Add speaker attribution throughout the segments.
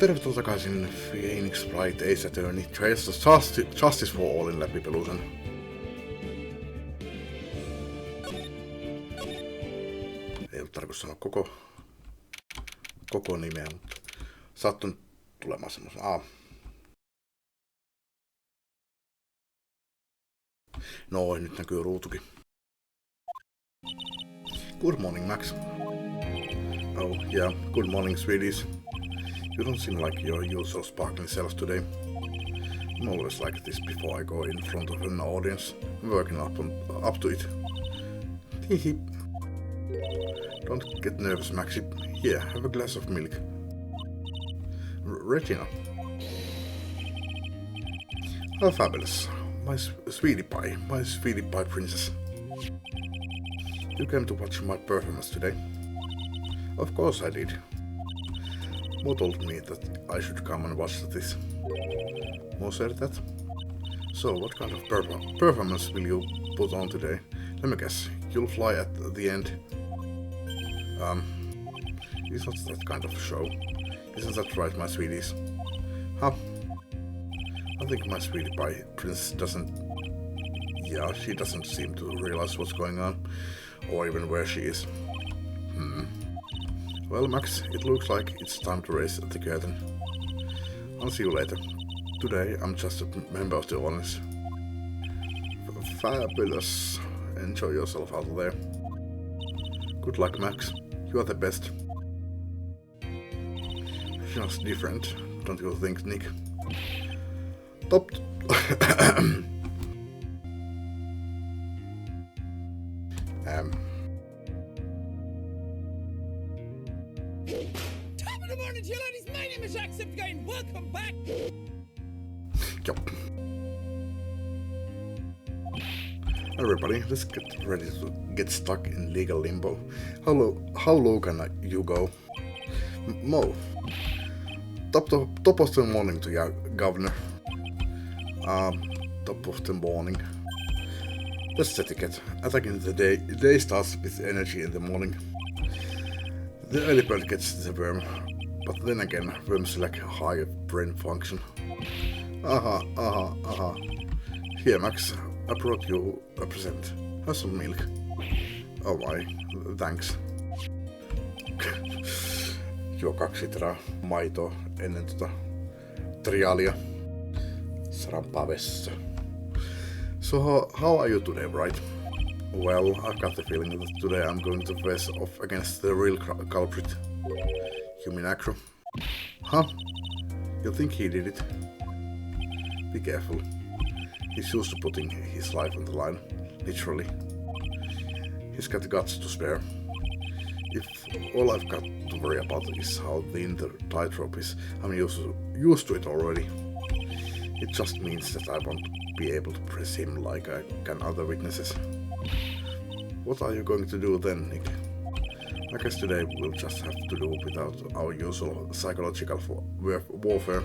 Speaker 1: Tervetuloa takaisin Phoenix Wright Ace Attorney Trails of Justice for Allin läpipelusen. Ei ollut tarkoitus sanoa koko nimeä, mutta sattui tulemaan semmoisen. No, nyt näkyy ruutukin. Good morning, Max. Oh, yeah, good morning, sweeties. You don't seem like your usual sparkling self today. I'm always like this before I go in front of an audience. I'm working up to it. Hehe. Don't get nervous, Maxi. Here, have a glass of milk. Regina. Oh, fabulous. My sweetie pie princess. You came to watch my performance today? Of course I did. Mo told me that I should come and watch this. Mo said that? So, what kind of performance will you put on today? Let me guess, you'll fly at the end. It's not that kind of show. Isn't that right, my sweeties? Huh? I think my sweetie pie princess doesn't... Yeah, she doesn't seem to realize what's going on, or even where she is. Well, Max, it looks like it's time to raise the curtain. I'll see you later. Today, I'm just a member of the audience. Fabulous. Enjoy yourself out there. Good luck, Max. You are the best. Just different, don't you think, Nick? Top...
Speaker 2: Top of the morning to you ladies, my name is Jacksepticeye, welcome back!
Speaker 1: Yep. Everybody, let's get ready to get stuck in legal limbo. How low can you go? Mo. Top of the morning to you, Governor. Top of the morning. That's the ticket. Attacking the day. The day starts with energy in the morning. The early bird gets the worm, but then again, worms lack higher brain function. Here, Max, I brought you a present. Have some milk. Oh my, thanks. Juo 2 litraa maitoa ennen trialia. Sarampaa vessa. So how are you today, Wright? Well, I've got the feeling that today I'm going to face off against the real culprit. You mean Acro? Huh? You think he did it? Be careful. He's used to putting his life on the line, literally. He's got the guts to spare. If all I've got to worry about is how thin the tightrope is, I'm used to it already. It just means that I won't be able to press him like I can other witnesses. What are you going to do then, Nick? I guess today we'll just have to do without our usual psychological warfare.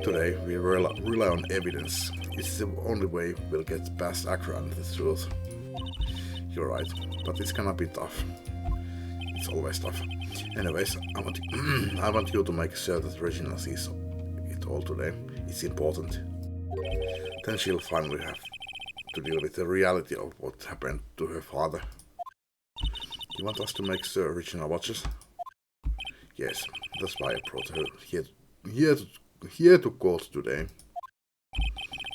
Speaker 1: Today we rely on evidence. It's the only way we'll get past Accra and the truth. You're right, but it's gonna be tough. It's always tough. Anyways, I want you to make sure that Regina sees it all today. It's important. Then she'll finally have to deal with the reality of what happened to her father. You want us to make sure Regina watches? Yes, that's why I brought her here to court today.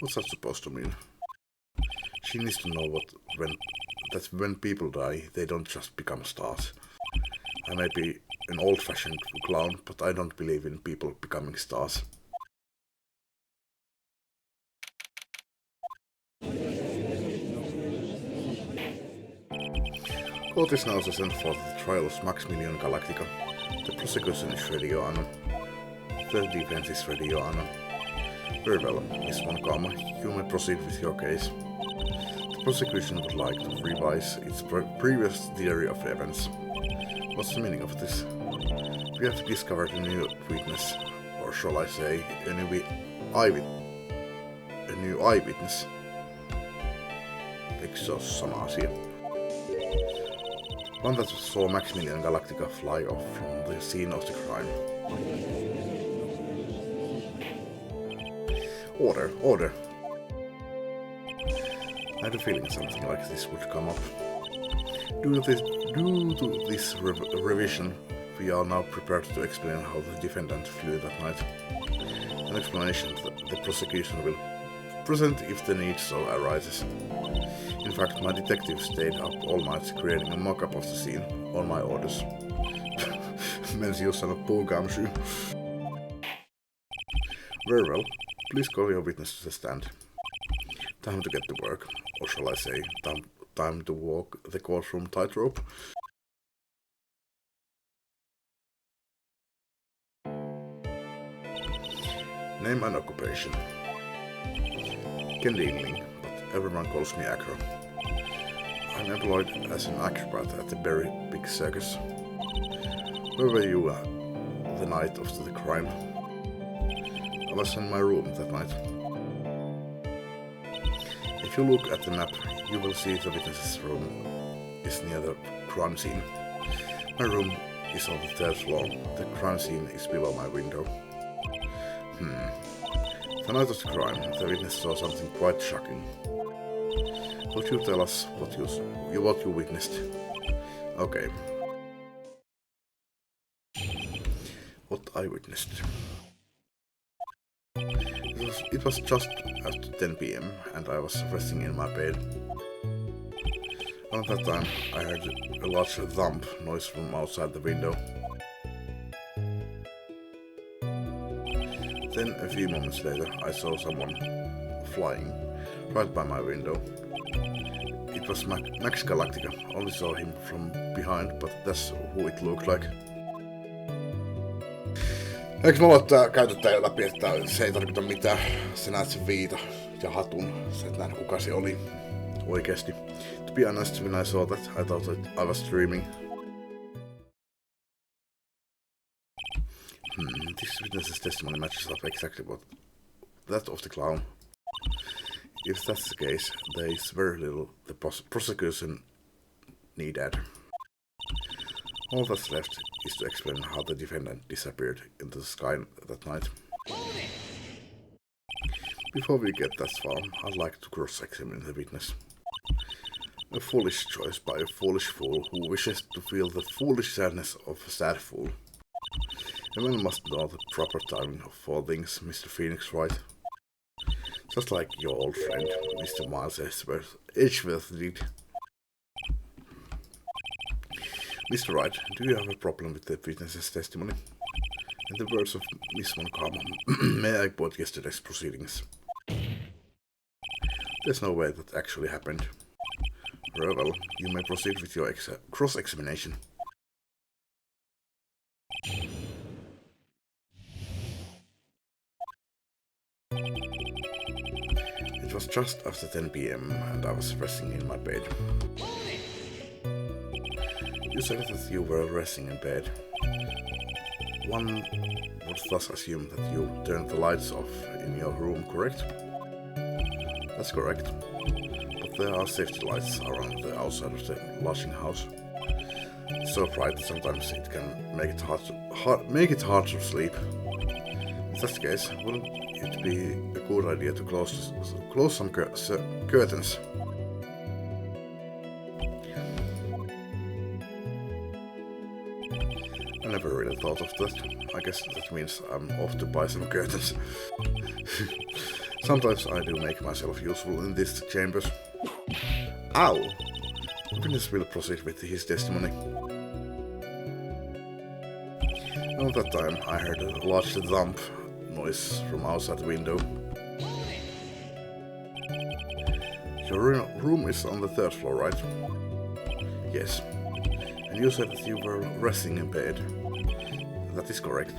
Speaker 1: What's that supposed to mean? She needs to know that when people die, they don't just become stars. I may be an old-fashioned clown, but I don't believe in people becoming stars. Court is now session for the trial of Maximilian Galactica. The prosecution is ready, Your Honor. The defense is ready, Your Honor. Very well, Miss Von Karma, you may proceed with your case. The prosecution would like to revise its previous theory of events. What's the meaning of this? We have discovered a new witness, or shall I say, a new eyewitness. Eikö se ole sama asia? One that saw Maximilian Galactica fly off from the scene of the crime. Order, order. I had a feeling something like this would come up. Due to this revision, we are now prepared to explain how the defendant flew that night. An explanation that the prosecution will present if the need so arises. In fact, my detective stayed up all night creating a mock-up of the scene on my orders. Mens jossain on puukamsy. Very well, please call your witness to the stand. Time to get to work, or shall I say, time to walk the courtroom tightrope. Name and occupation. Ken Deanling, but everyone calls me Acro. I'm employed as an acrobat at the very big circus. Where were you the night of the crime? I was in my room that night. If you look at the map, you will see the witness's room is near the crime scene. My room is on the 3rd floor. The crime scene is below my window. The night of the crime, the witness saw something quite shocking. Would you tell us what you witnessed? Okay. What I witnessed. It was just after 10 PM and I was resting in my bed. Around that time, I heard a large thump noise from outside the window. Then, a few moments later, I saw someone flying right by my window. It was Max Galactica. Only saw him from behind, but that's who it looked like. Eikö mä aloittaa käytettä läpi, että se ei tarkoita mitään. Sä näet sen viita ja hatun. Sä et nähdä kuka se oli oikeesti. To be honest, when I saw that, I thought that I was dreaming. This witness's testimony matches up exactly what that of the clown. If that's the case, there is very little the prosecution need add. All that's left is to explain how the defendant disappeared into the sky that night. Before we get that far, I'd like to cross-examine the witness. A foolish choice by a foolish fool who wishes to feel the foolish sadness of a sad fool. A man must know the proper timing of all things, Mr. Phoenix Wright. Just like your old friend, Mr. Miles Edgeworth did. Mr. Wright, do you have a problem with the witness's testimony? In the words of Miss Montcalm, may I quote yesterday's proceedings? There's no way that actually happened. Very well, you may proceed with your cross-examination. It was just after 10 PM and I was resting in my bed. You said that you were resting in bed. One would thus assume that you turned the lights off in your room, correct? That's correct. But there are safety lights around the outside of the lodging house. It's so bright that sometimes it can make it hard to sleep. If that's the case, wouldn't it be a good idea to close some curtains? I never really thought of that. I guess that means I'm off to buy some curtains. Sometimes I do make myself useful in these chambers. Ow! The witness will proceed with his testimony. At that time, I heard a large thump noise from outside the window. Your room is on the 3rd floor, right? Yes. And you said that you were resting in bed. That is correct.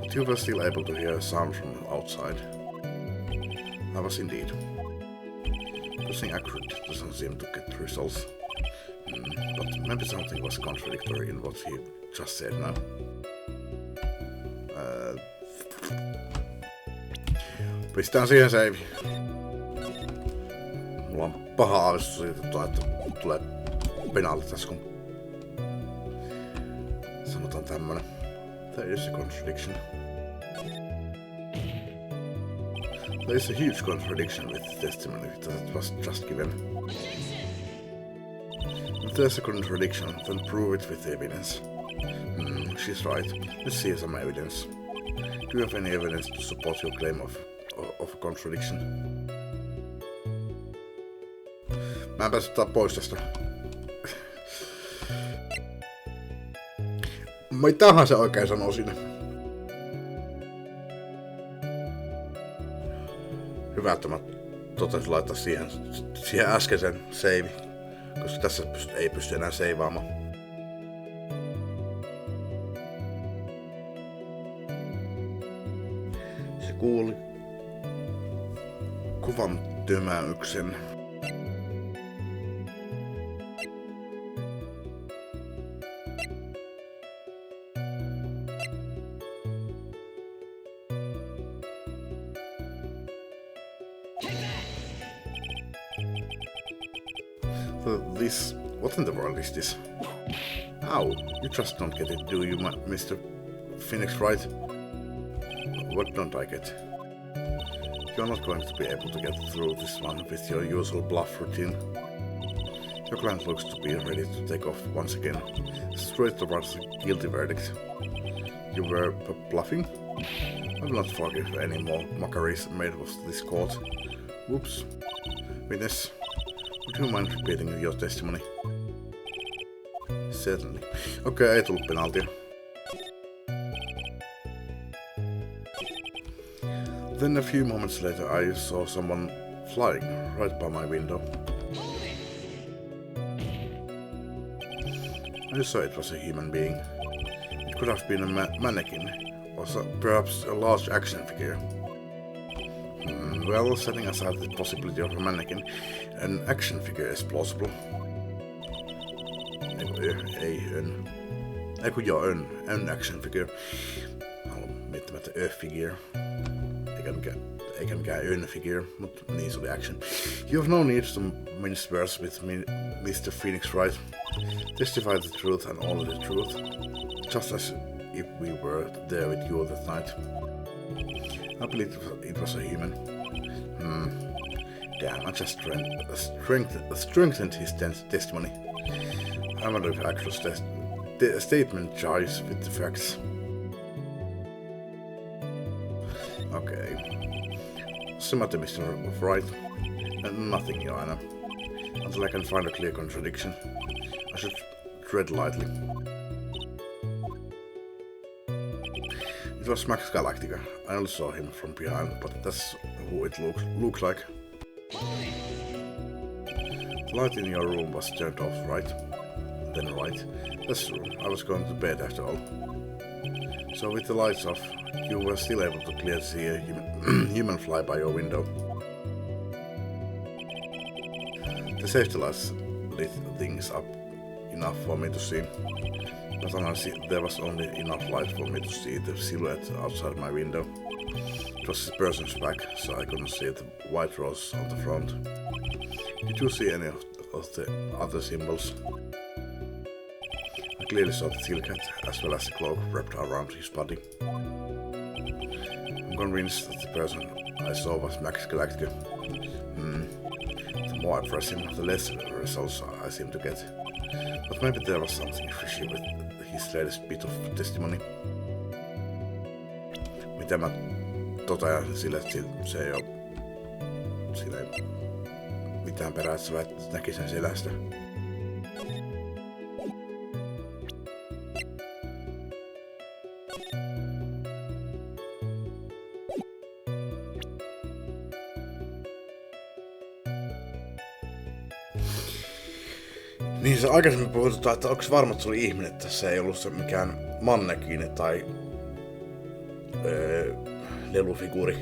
Speaker 1: But you were still able to hear a sound from outside. I was indeed. Guessing accurate doesn't seem to get results. But maybe something was contradictory in what he just said now. Pistään siihen save. Mulla on paha aavistus siitä, että tulee penaalle tässä, kun sanotaan tämmönen. There is a contradiction. There is a huge contradiction with the testimony that was just given. If there's a contradiction, then prove it with evidence. She's right. Let's see some evidence. Do you have any evidence to support your claim of a contradiction? Mä en päässyt pois tästä. Mitähän se oikein sanoo siinä? Hyvä, että mä totesin laittaa siihen äskeisen save, koska tässä ei pysty enää seivaamaan. Se kuuli kuvan tömäyksen. What in the world is this? Ow, you just don't get it, do you, Mr. Phoenix Wright? What don't I get? You're not going to be able to get through this one with your usual bluff routine. Your client looks to be ready to take off once again, straight towards a guilty verdict. You were bluffing? I will not forgive any more mockeries made of this court. Whoops. Witness, would you mind repeating your testimony? Certainly. Okei, ei tullut penaltia. Then a few moments later I saw someone flying right by my window. I saw it was a human being. It could have been a mannequin, or perhaps a large action figure. Well, setting aside the possibility of a mannequin, an action figure is plausible. En action figure. Haluan miettimättä figure. Eikä mikään figure, mutta niin se oli action. You have no need to mince words with me, Mr. Phoenix Wright. Testify the truth and only the truth. Just as if we were there with you that night. I believe it was a human. Damn, I just strengthened his testimony. I wonder if actual statement jives with the facts. Okay. What's the matter, Mr. Wright? Nothing, Your Honor. Until I can find a clear contradiction, I should tread lightly. It was Max Galactica. I only saw him from behind, but that's who it looks like. The light in your room was turned off, right? Then right. That's true. I was going to bed after all. So with the lights off, you were still able to clearly see a human fly by your window. The safety lights lit things up enough for me to see. But honestly, there was only enough light for me to see the silhouette outside my window. It was a person's back, so I couldn't see the white rose on the front. Did you see any of the other symbols? I clearly saw the silk hat, as well as the cloak wrapped around his body. I'm convinced that the person I saw was Max Galactica. The more I press him, the less results I seem to get. But maybe there was something fishy with his latest bit of testimony. Mitä mä totean sille, että se ei oo... Siinä ei mitään perää, että sä näki sen selästä. Niin se aikaisemmin puhutaan, että onko varma, että se oli ihminen, että se ei ollut se mikään mannekiini tai lelufiguuri.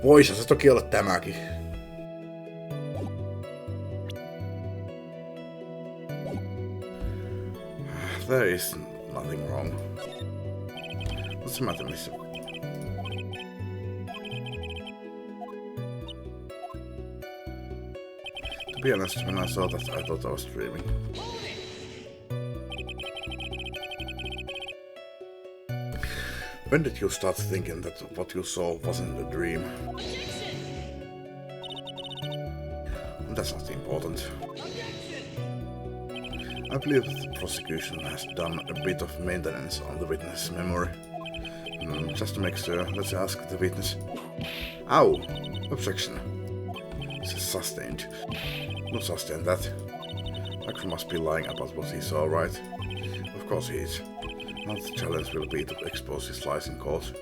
Speaker 1: Voisi se toki olla tämäkin. There is nothing wrong. What's the matter, miss? To be honest, when I saw that, I thought I was dreaming. When did you start thinking that what you saw wasn't a dream? That's not important. I believe that the prosecution has done a bit of maintenance on the witness' memory. Just to make sure, let's ask the witness. Ow! Objection. Sustained. Not sustain that. Actually must be lying about what he saw, right? Of course he is. Now the challenge will be to expose his lies in court.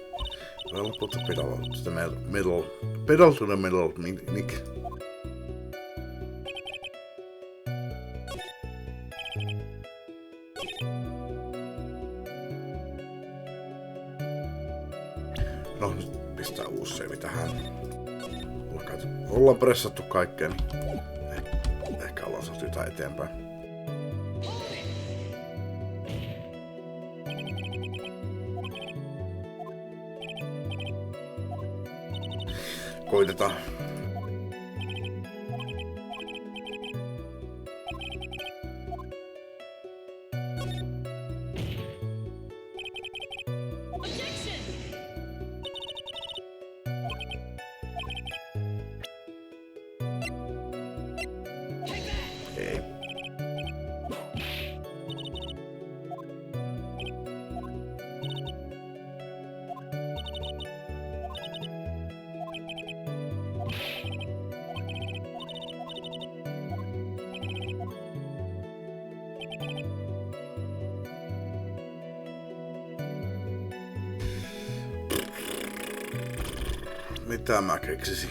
Speaker 1: Well, put the pedal to the middle. Pedal to the middle, Nick. No, nyt pistää uusi save tähän. Ollaan pressattu kaikkea, niin ehkä ollaan saatu jotain eteenpäin. Koitetaan. Ei. Mitä mä keksisin?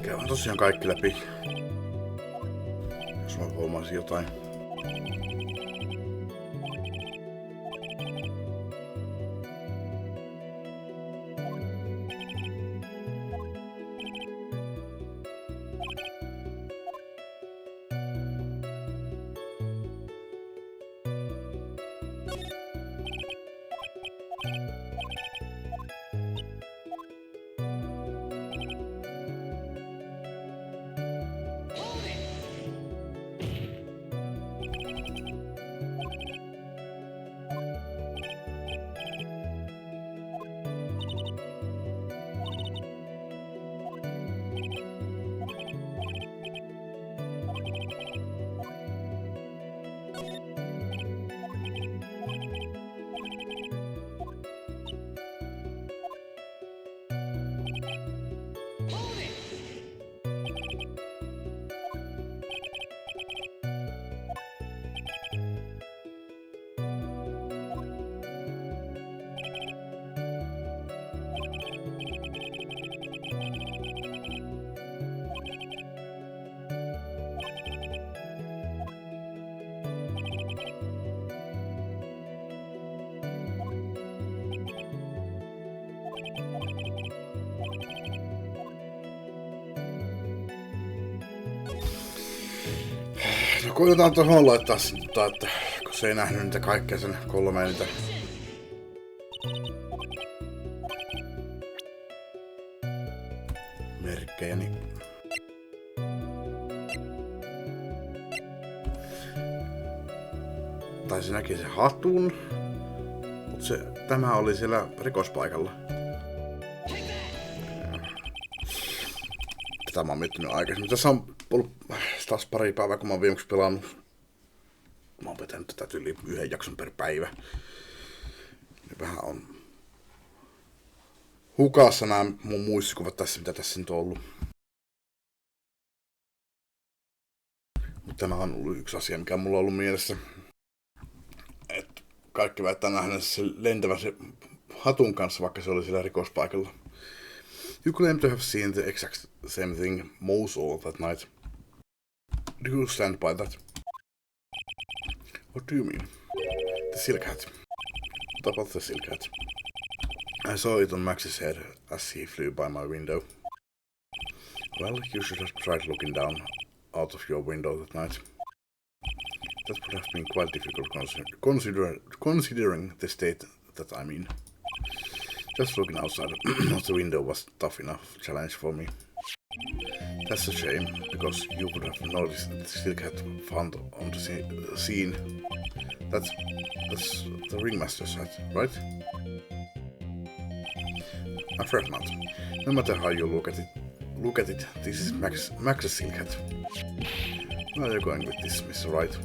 Speaker 1: Käydään tosiaan kaikki läpi, jos mä huomasin jotain. No koitetaan tuohon laittaa sen, että kun se ei nähnyt niitä kaikkea sen 3 niitä merkkejä, niin tai se näki sen hatun, mutta tämä oli siellä rikospaikalla. Tätä mä oon miettinyt aikaisemmin. Tässä on ollut taas pari päivää, kun mä oon viimeksi pelannut. Mä oon vetänyt tätä yli 1 jakson per päivä. Niin vähän on hukassa nämä mun muistikuvat tässä, mitä tässä nyt on ollut. Mutta tämä on ollut yksi asia, mikä mulla on ollut mielessä. Että kaikki väittää nähneensä se lentävän se hatun kanssa, vaikka se oli siellä rikospaikalla. You claim to have seen the exact same thing most all that night. Do you stand by that? What do you mean? The silk hat. What about the silk hat? I saw it on Max's head as he flew by my window. Well, you should have tried looking down out of your window that night. That would have been quite difficult considering the state that I'm in. Just looking outside of the window was tough enough challenge for me. That's a shame, because you would have noticed that the silk hat found on the scene. That's the ringmaster's hat, right? Afraid not. No matter how you look at it, this is Max's silk hat. Where are you going with this, Mr. Wright?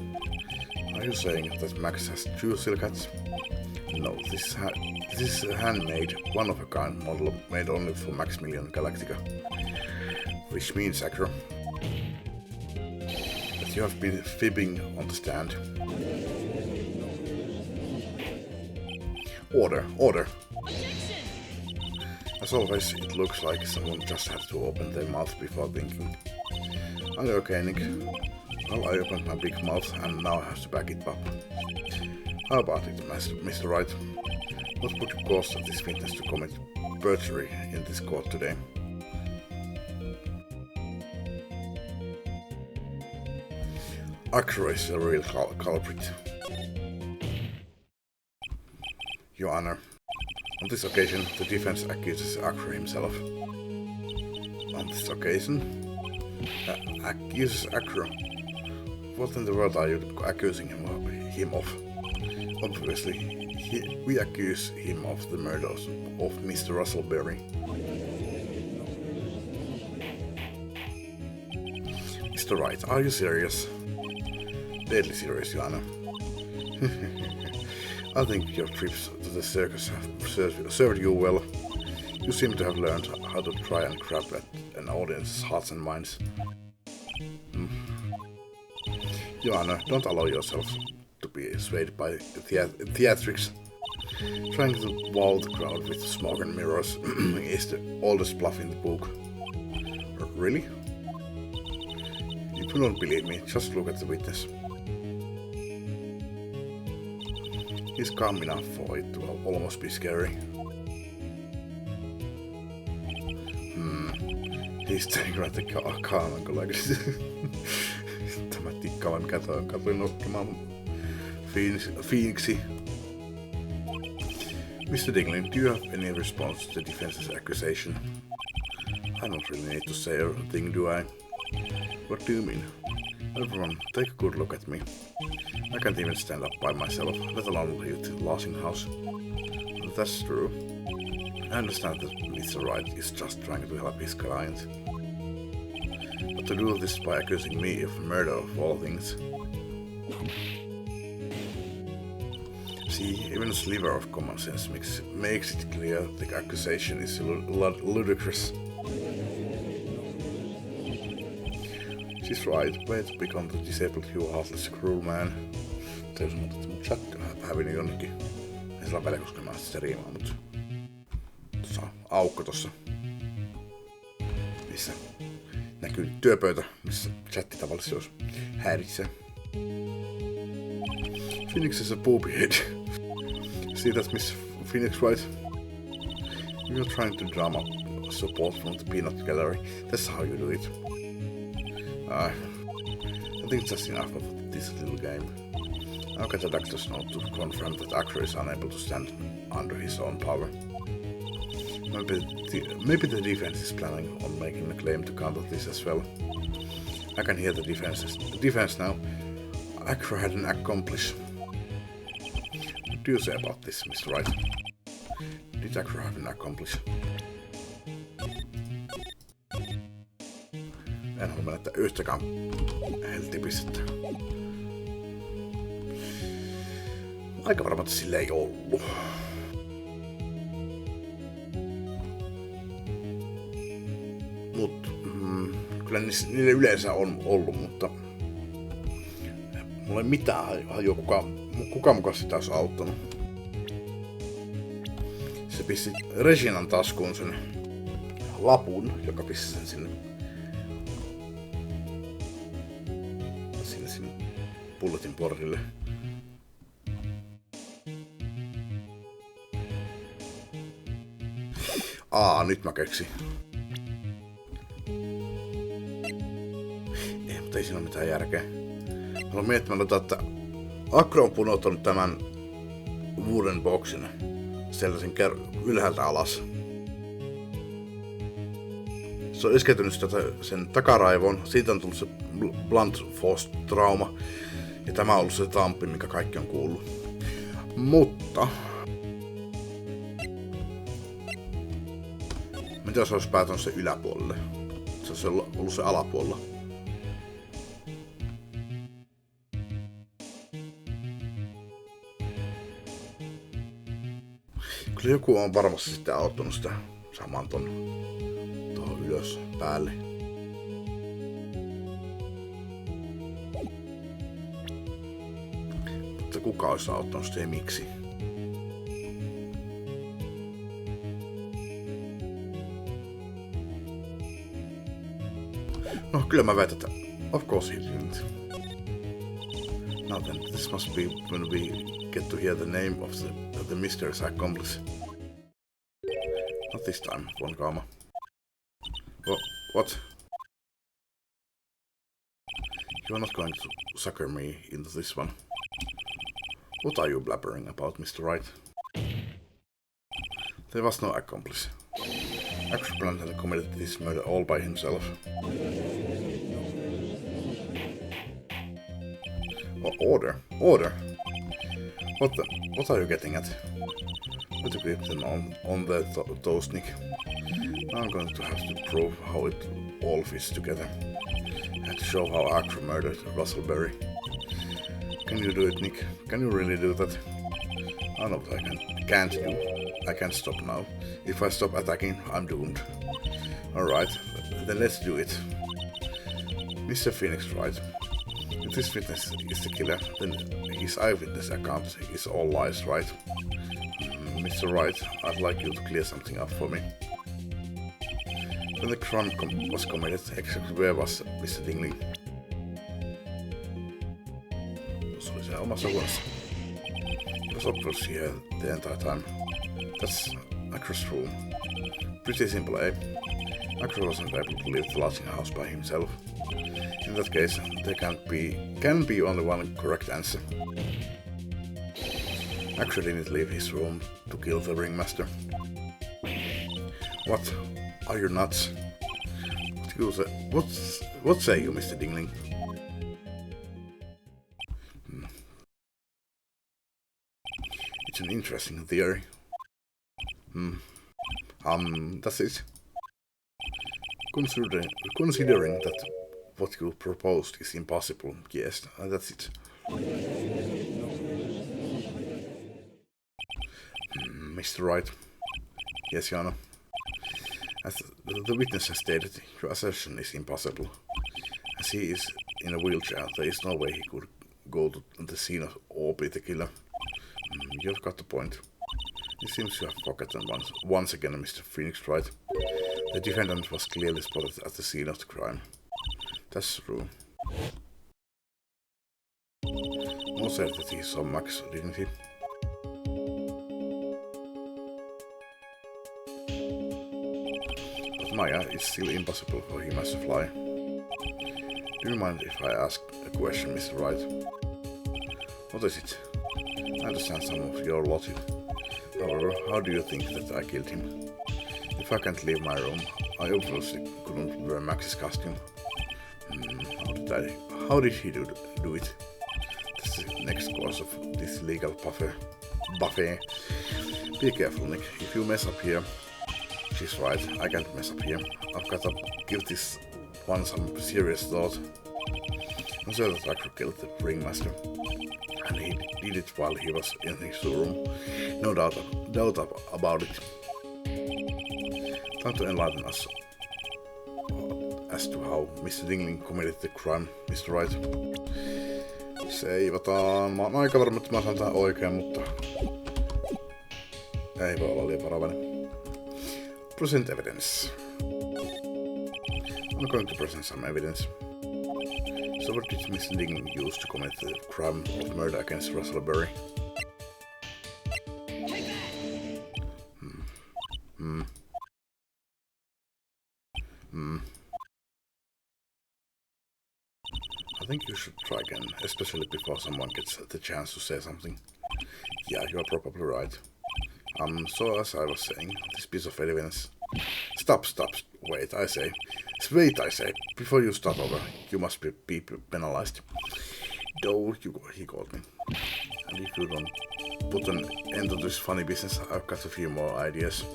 Speaker 1: Are you saying that Max has two silk hats? No, this is a handmade, one-of-a-kind model made only for Maximilian Galactica. Which means, Acro, that you have been fibbing on the stand. Order! As always, it looks like someone just had to open their mouth before thinking. Are you okay, Nick? Well, I opened my big mouth and now I have to back it up. How about it, Mr. Wright? What would cause this witness to commit perjury in this court today? Acro is a real culprit. Your Honor, on this occasion, the defense accuses Acro himself. On this occasion? Accuses Acro? What in the world are you accusing him of? Obviously, we accuse him of the murders of Mr. Russell Berry. Mr. Wright, are you serious? Deadly serious, Your Honor. I think your trips to the circus have served you well. You seem to have learned how to try and grab at an audience's hearts and minds. Your Honor, don't allow yourself to be swayed by theatrics. Trying to wow the crowd with smoke and mirrors is the oldest bluff in the book. Really? If you don't believe me, just look at the witness. He's calm enough for it to almost be scary. He's standing right the calm and like tämä tikkaava, mikä toi on katuin nokkimaan Phoenixi. Mr. Dingley, do you have any response to the defense's accusation? I don't really need to say a thing, do I? What do you mean? Everyone, take a good look at me. I can't even stand up by myself, let alone leave the Larson house. That's true. I understand that Mr. Wright is just trying to help his client. But to do this by accusing me of murder of all things. See, even a sliver of common sense makes it clear the accusation is ludicrous. She's right, way to become the disabled you heartless cruel man. Täytyy sanoa, että mun chat on hävinnyt jonnekin. Ei sillä ole väliä, koska mä sitä riimaa, mutta tuossa on aukko tossa, missä näkyy työpöytä, missä chatti tavallisesti jos häiritsee. Phoenix is a booby head. See that, Miss Phoenix Wright? You're trying to drum up support from the peanut gallery. That's how you do it. I think it's just enough of this little game. I'll get the doctor's note to confirm that Acro is unable to stand under his own power. Maybe the defense is planning on making a claim to counter this as well. I can hear the defense now. Acro had an accomplice. What do you say about this, Mr. Wright? Did Acro have an accomplice? En halua menettää yhtäkään heltipistettä. Aika varma, että sillä ei ollut. Kyllä niille yleensä on ollut, mutta mulla ei mitään hajua, kuka mukaan sitä olisi auttanut. Se pisti Reginan taskuun sen lapun, joka pisti sen sinne bulletin boardille. Nyt mä keksin. Mutta ei siinä ole mitään järkeä. Mä olen miettimään, että Akro on punottanut tämän wooden boxin sellaisen ylhäältä alas. Se on iskeytynyt sen takaraivoon, siitä on tullut se blunt force trauma. Ja tämä on ollut se tamppi, mikä kaikki on kuullut. Mutta mitä jos olisi päätynyt se yläpuolelle? Se olisi ollut se alapuolella. Kyllä joku on varmasti sitten auttanut sitä saman tuohon ylös päälle. Mutta kuka olisi auttanut sitä ja miksi? No kyllä mä väitän, että of course he didn't. Now then, this must be when we get to hear the name of the mysterious accomplice. Not this time, Von Kama. What? You are not going to sucker me into this one. What are you blabbering about, Mr. Wright? There was no accomplice. Axel Brandon committed this murder all by himself. Order? What are you getting at? Put a grip them on the toast, Nick. Now I'm going to have to prove how it all fits together. I have to show how Axel murdered Russell Berry. Can you do it, Nick? Can you really do that? I know what I can't do. I can't stop now. If I stop attacking, I'm doomed. Alright, then let's do it. Mr. Phoenix Wright. If this witness is the killer, then his eyewitness account is all lies, right? Mr. Wright, I'd like you to clear something up for me. When the crime was committed, exactly where was Mr. Dingley? Se oli siellä omassa huoneessa. He was obviously here the entire time. That's Acro's room. Pretty simple, eh? Acro wasn't able to leave the lodging house by himself. In that case, there can be only one correct answer. Acro didn't leave his room to kill the ringmaster. What? Are you nuts? What say you, Mr. Dingling? It's an interesting theory. That's it. Considering that what you proposed is impossible, yes, that's it. Mr. Wright. Yes, Yana. As the witness has stated, your assertion is impossible. As he is in a wheelchair, there is no way he could go to the scene or be the killer. You've got the point. It seems you have forgotten once again, Mr. Phoenix Wright. The defendant was clearly spotted at the scene of the crime. That's true. Mo said that he saw Max, didn't he? But Maya, it's still impossible for him as a fly. Do you mind if I ask a question, Mr. Wright? What is it? I understand some of your logic. However, how do you think that I killed him? If I can't leave my room, I obviously couldn't wear Max's costume. How did he do it? That's the next course of this legal buffet. Be careful, Nick. If you mess up here, she's right. I can't mess up here. I've got to give this one some serious thought. I'm sure that I could kill the ringmaster, and he did it while he was in his room. No doubt about it. Time to enlighten us as to how Mr. Dingling committed the crime, Mr. Wright. Seivataan. Mä oon aika varma, että mä saan tää oikein, mutta ei voi olla liian varovainen. Present evidence. I'm going to present some evidence. So what did Mr. Dingling use to commit the crime of murder against Russell Berry? I think you should try again, especially before someone gets the chance to say something. Yeah, you're probably right. So as I was saying, this piece of evidence... Stop, wait, I say. Wait, I say. Before you start over, you must be penalized. Though, he called me. And if you don't put an end to this funny business, I've got a few more ideas.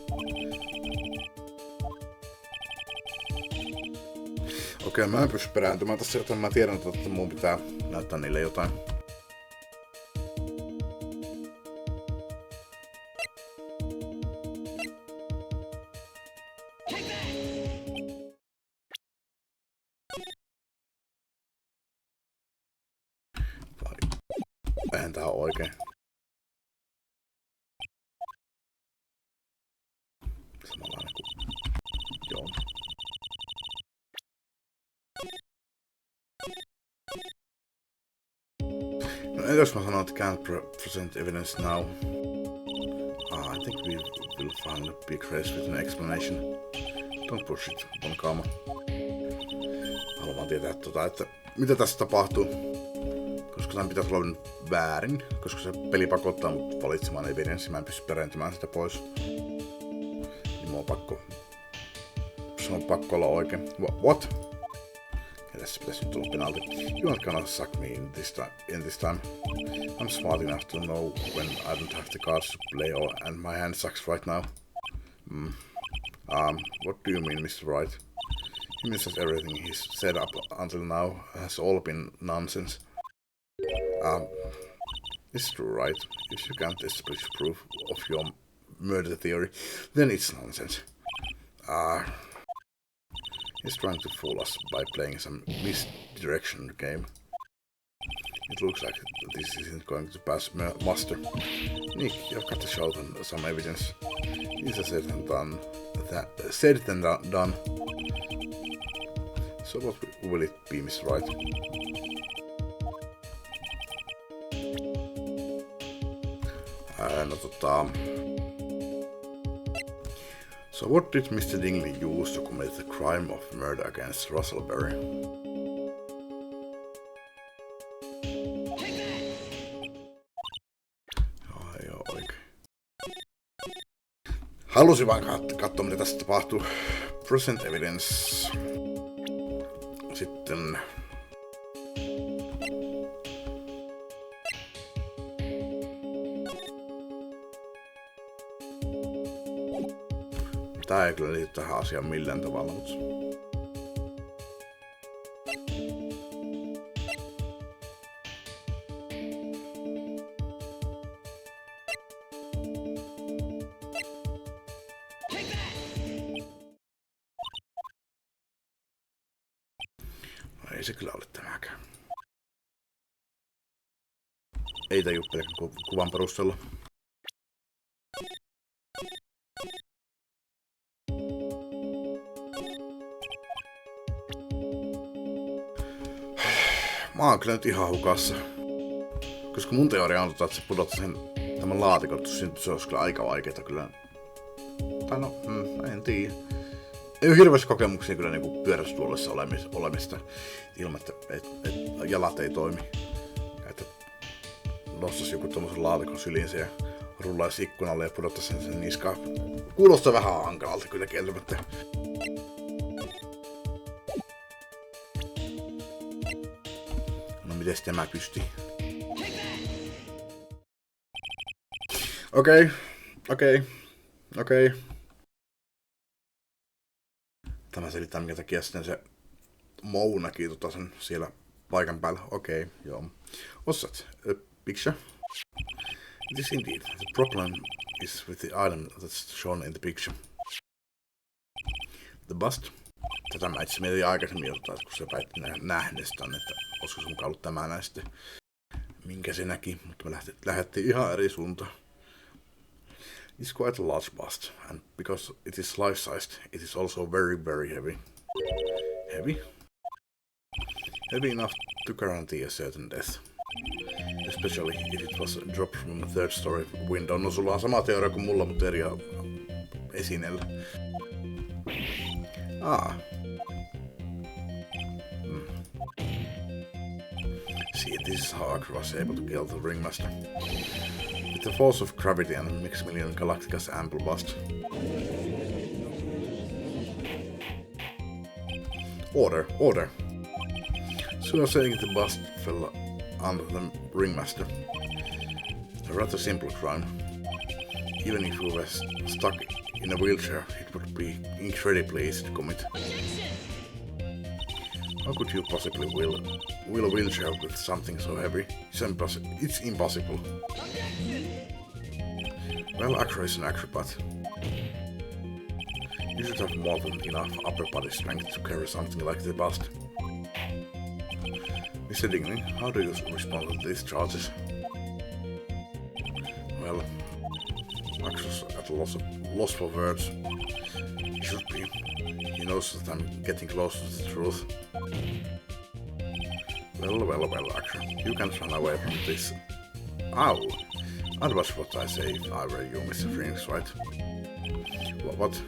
Speaker 1: Okei, mä en pysty perääntymään tässä, joten mä tiedän, että mun pitää näyttää niille jotain. Eihän tää oo oikein. Samanlainen kuin... Joo. No jos mä sanon, että can't present evidence now. I think we will find a big race with an explanation. Don't push it, on kaama. Haluan tietää, että mitä tässä tapahtuu. Koska tämän pitäisi olla väärin, koska se peli pakottaa mut valitsemaan evidenssi, mä en pysty perääntymään sitä pois. Niin mun on pakko... Se on pakko olla oikein. What? Ja tässä pitäisi nyt tulla penalti. You aren't gonna suck me in this time. I'm smart enough to know when I don't have the cards to play and my hand sucks right now. What do you mean, Mr. Wright? He means that everything he's said up until now has all been nonsense. It's true, right? If you can't establish proof of your murder theory, then it's nonsense. He's trying to fool us by playing some misdirection game. It looks like this isn't going to pass muster. Nick, you've got to show them some evidence. Easier said than done. Said than done. So what will it be, Miss Wright? So what did Mr. Dingley use to commit the crime of murder against Russell Berry? Ai oikein. Halusin vain katsoa, mitä tässä tapahtuu. Present evidence. Sitten... Tää ei kyllä liity tähän asiaan millään tavalla, mutta... No ei se kyllä ole tämäkään. Ei taju pelkän kuvan perusteella. Mä oon kyllä nyt ihan hukassa. Koska mun teoria on, että se pudottaa sen tämän laatikon, että se olisi kyllä aika vaikeeta kyllä. Tai no, en tiedä. Ei ole hirveästi kokemuksia kyllä niinku pyörästuolissa olemista ilman, että jalat ei toimi. Että nostais joku tommosen laatikon syliinsä ja rullaisi ikkunalle ja pudottaisi sen niskaan. Kuulostaa vähän hankalalta kyllä kieltämättä. Mites tämä pysti? Okei. Tämä selittää, minkä takia sitten se Mou näki sen siellä paikan päällä. Okei, joo. What's that? A picture? It is indeed. The problem is with the item that's shown in the picture. The bust? Tätä mä itse mietin aikaisemmin jotain, kun se väitti nähneestä, että olisiko se mukaan ollut tämä näin sitten, minkä se näki, mutta me lähdettiin ihan eri suuntaan. It's quite a large bust, and because it is life-sized, it is also very, very heavy. Heavy? Heavy enough to guarantee a certain death. Especially if it was dropped from a third story window. No sulla on sama teoria kuin mulla, mutta eri esineellä. See, this is how Akra was able to kill the ringmaster. With the force of gravity and Maximilian Galactica's ample bust. Order. So you're saying the bust fell under the ringmaster. A rather simple crime. Even if he was stuck in a wheelchair, it would be incredibly easy to commit. How could you possibly wheel a wheelchair with something so heavy? It's impossible. Well, Akra is an acrobat. You should have more than enough upper body strength to carry something like the bust. Mr. Dingley, how do you respond to these charges? Well, Akra's at a loss for words. He should be. He knows that I'm getting close to the truth. Well, Akra, you can't run away from this. Ow! That was what I say if I were you, Mr. Phoenix Wright. What?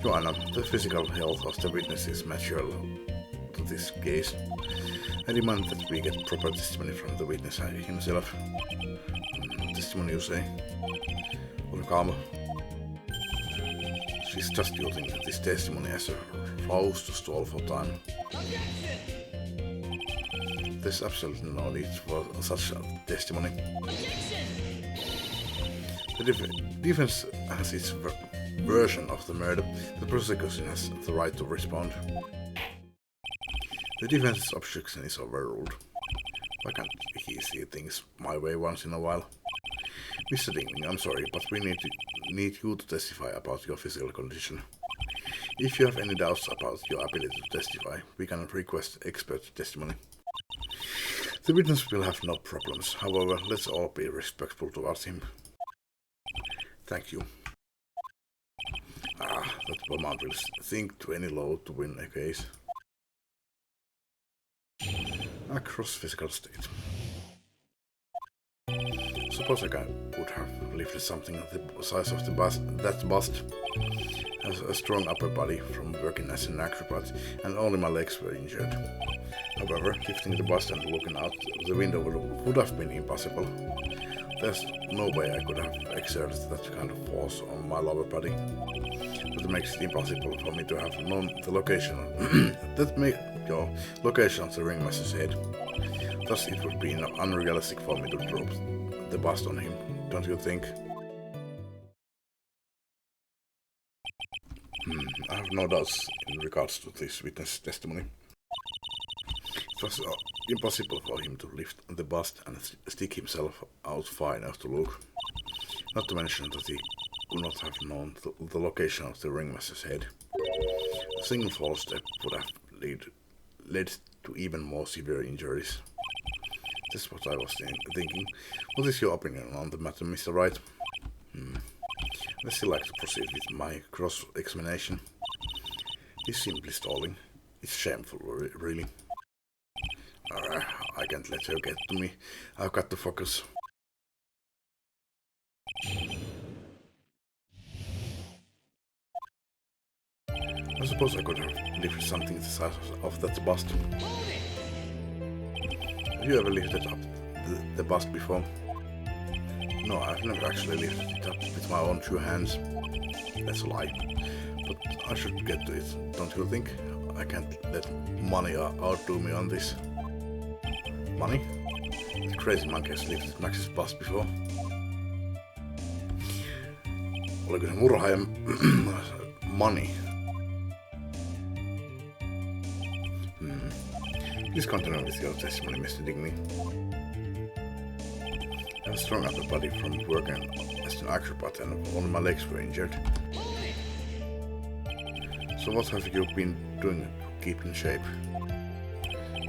Speaker 1: Joanna, the physical health of the witness is material to this case. I demand that we get proper testimony from the witness himself. Testimony, you say? Ole calm. She's just using this testimony as a ruse to stall for time. There's absolutely no need for such a testimony. The defense has its version of the murder. The prosecution has the right to respond. The defense's objection is overruled. Why can't he see things my way once in a while? Mr. Dingley, I'm sorry, but we need you to testify about your physical condition. If you have any doubts about your ability to testify, we can request expert testimony. The witness will have no problems. However, let's all be respectful towards him. Thank you. That woman will sink to any low to win a case. Akra's physical state. Suppose I would have lifted something the size of that bust. Has a strong upper body from working as an acrobat, and only my legs were injured. However, lifting the bust and looking out the window would have been impossible. There's no way I could have exerted that kind of force on my lower body. That makes it impossible for me to have known the location your location of the ringmaster's head. Thus it would be unrealistic for me to drop the bust on him, don't you think? I have no doubts in regards to this witness testimony. It was impossible for him to lift the bust and stick himself out far enough to look. Not to mention that he could not have known the location of the ringmaster's head. A single false step would have led to even more severe injuries. That's what I was thinking. What is your opinion on the matter, Mr. Wright? I still like to proceed with my cross-examination. He's simply stalling. It's shameful, really. I can't let her get to me. I've got to focus. I suppose I could have lifted something the size of that bust. Have you ever lifted up the bust before? No, I've never actually lifted it up with my own 2 hands. That's a lie. But I should get to it, don't you think? I can't let money outdo me on this. Money? The crazy monkey has lifted Max's bust before. Oliko se murhaaja money? Please continue with your testimony, Mr. Dingley. I have a strong upper body from working as an acrobat and only my legs were injured. So what have you been doing to keep in shape?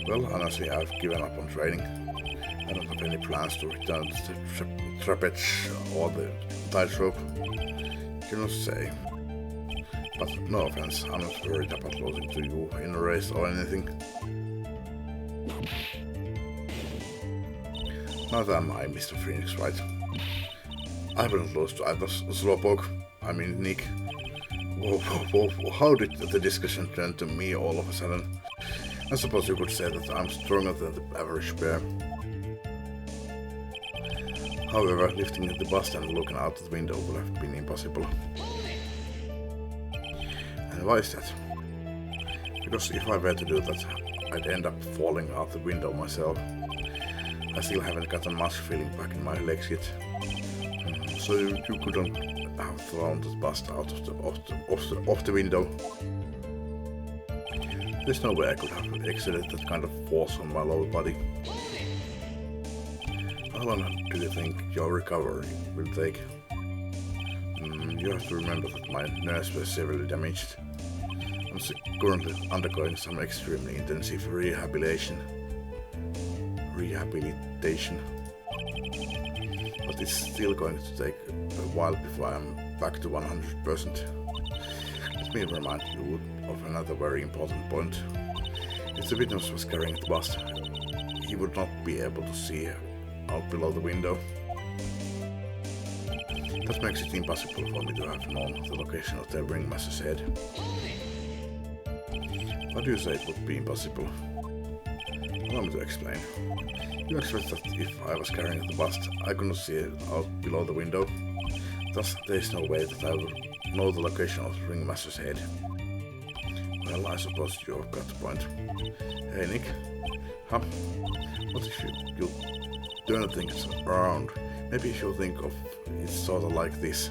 Speaker 1: Well, honestly, I've given up on training. I don't have any plans to return to the trapeze or the tightrope. Cannot say. But no offense, I'm not worried about losing to you in a race or anything. Neither am I, Mr. Phoenix Wright. I haven't lost to either Slowpoke, I mean Nick. Whoa, how did the discussion turn to me all of a sudden? I suppose you could say that I'm stronger than the average bear. However, lifting the bus and looking out the window would have been impossible. And why is that? Because if I were to do that, I'd end up falling out the window myself. I still haven't gotten much feeling back in my legs yet. So you couldn't have thrown the bus out of the window. There's no way I could have exerted that kind of force on my lower body. How long do you think your recovery will take? You have to remember that my nerves were severely damaged. I'm currently undergoing some extremely intensive rehabilitation. But it's still going to take a while before I'm back to 100%. Let me remind you of another very important point. If the witness was carrying the bus, he would not be able to see out below the window. That makes it impossible for me to have known the location of the ringmaster's head. How do you say it would be impossible? Allow me to explain. You expect that if I was carrying the bust, I could not see it out below the window. Thus, there is no way that I would know the location of the ringmaster's head. Well, I suppose you've got the point. Hey, Nick. Huh? What if you turn things around? Maybe you should think of it sort of like this.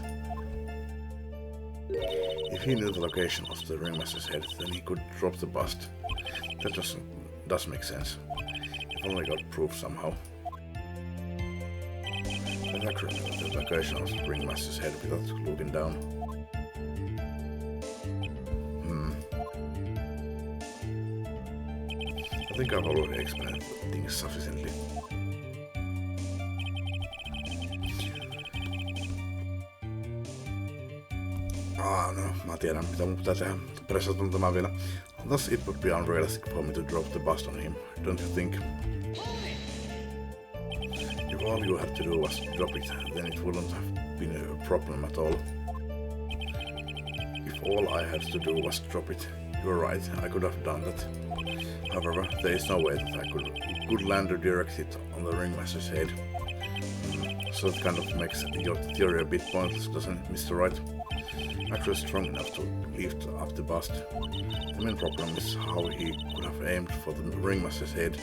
Speaker 1: If he knew the location of the ringmaster's head, then he could drop the bust. That does make sense. If only got proof somehow. But actually, the location of the ringmaster's head without looking down. I think I've already explained things sufficiently. No, mä tiedän mitä mun pitää tehdä. Pressataan tämä vielä. Thus it would be unrealistic for me to drop the bust on him, don't you think? If all you had to do was drop it, then it wouldn't have been a problem at all. If all I had to do was drop it, you're right, I could have done that. However, there is no way that I could land or direct hit on the ringmaster's head. So it kind of makes your theory a bit pointless, doesn't it, Mr. Wright? Actually strong enough to lift up the bust. The main problem is how he could have aimed for the ringmaster's head.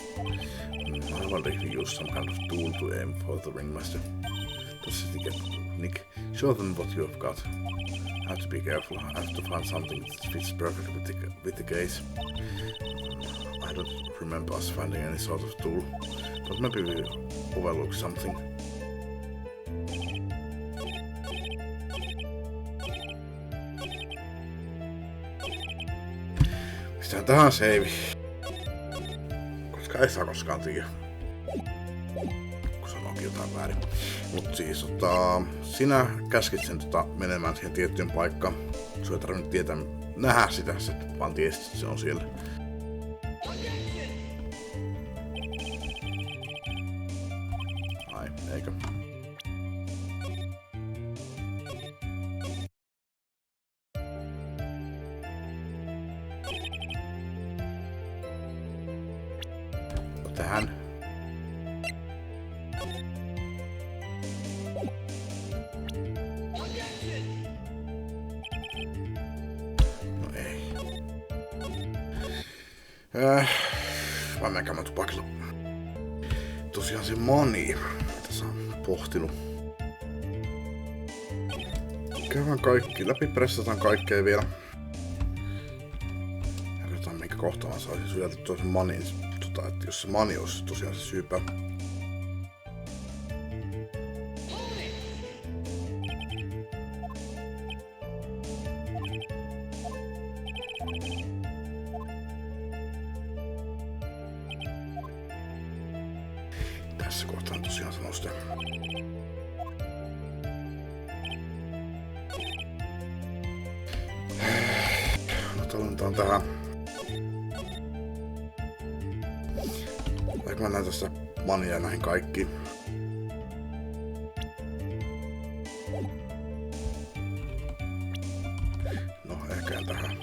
Speaker 1: I wonder if he used some kind of tool to aim for the ringmaster. That's it again, Nick. Show them what you have got. I have to be careful. I have to find something that fits perfectly with the case. I don't remember us finding any sort of tool, but maybe we overlooked something. Pistetään tähän save. Koska ei saa koskaan tiedä. Kun sanoikin jotain väärin. Mut siis sinä käskit sen menemään siihen tiettyyn paikkaan. Sun ei tarvinnut tietää nähdä sitä, sä vaan tiesit, että se on siellä. Ai, eikö? Tähän. No ei. Vai menkään mä tupakilla. Tosiaan se mani, mitä sä oon pohtinut. Käydään kaikki läpi, pressataan kaikkea vielä. Ja katsotaan minkä kohtaan mä saisin syödä toisen manin. Että jos se mani olisi tosiaan se syypä. tässä kohtaa tosiaan sanoo sitä. No tallentaan tähän. Ehkä mä näen tässä mania näihin kaikkiin. No ehkä tähän.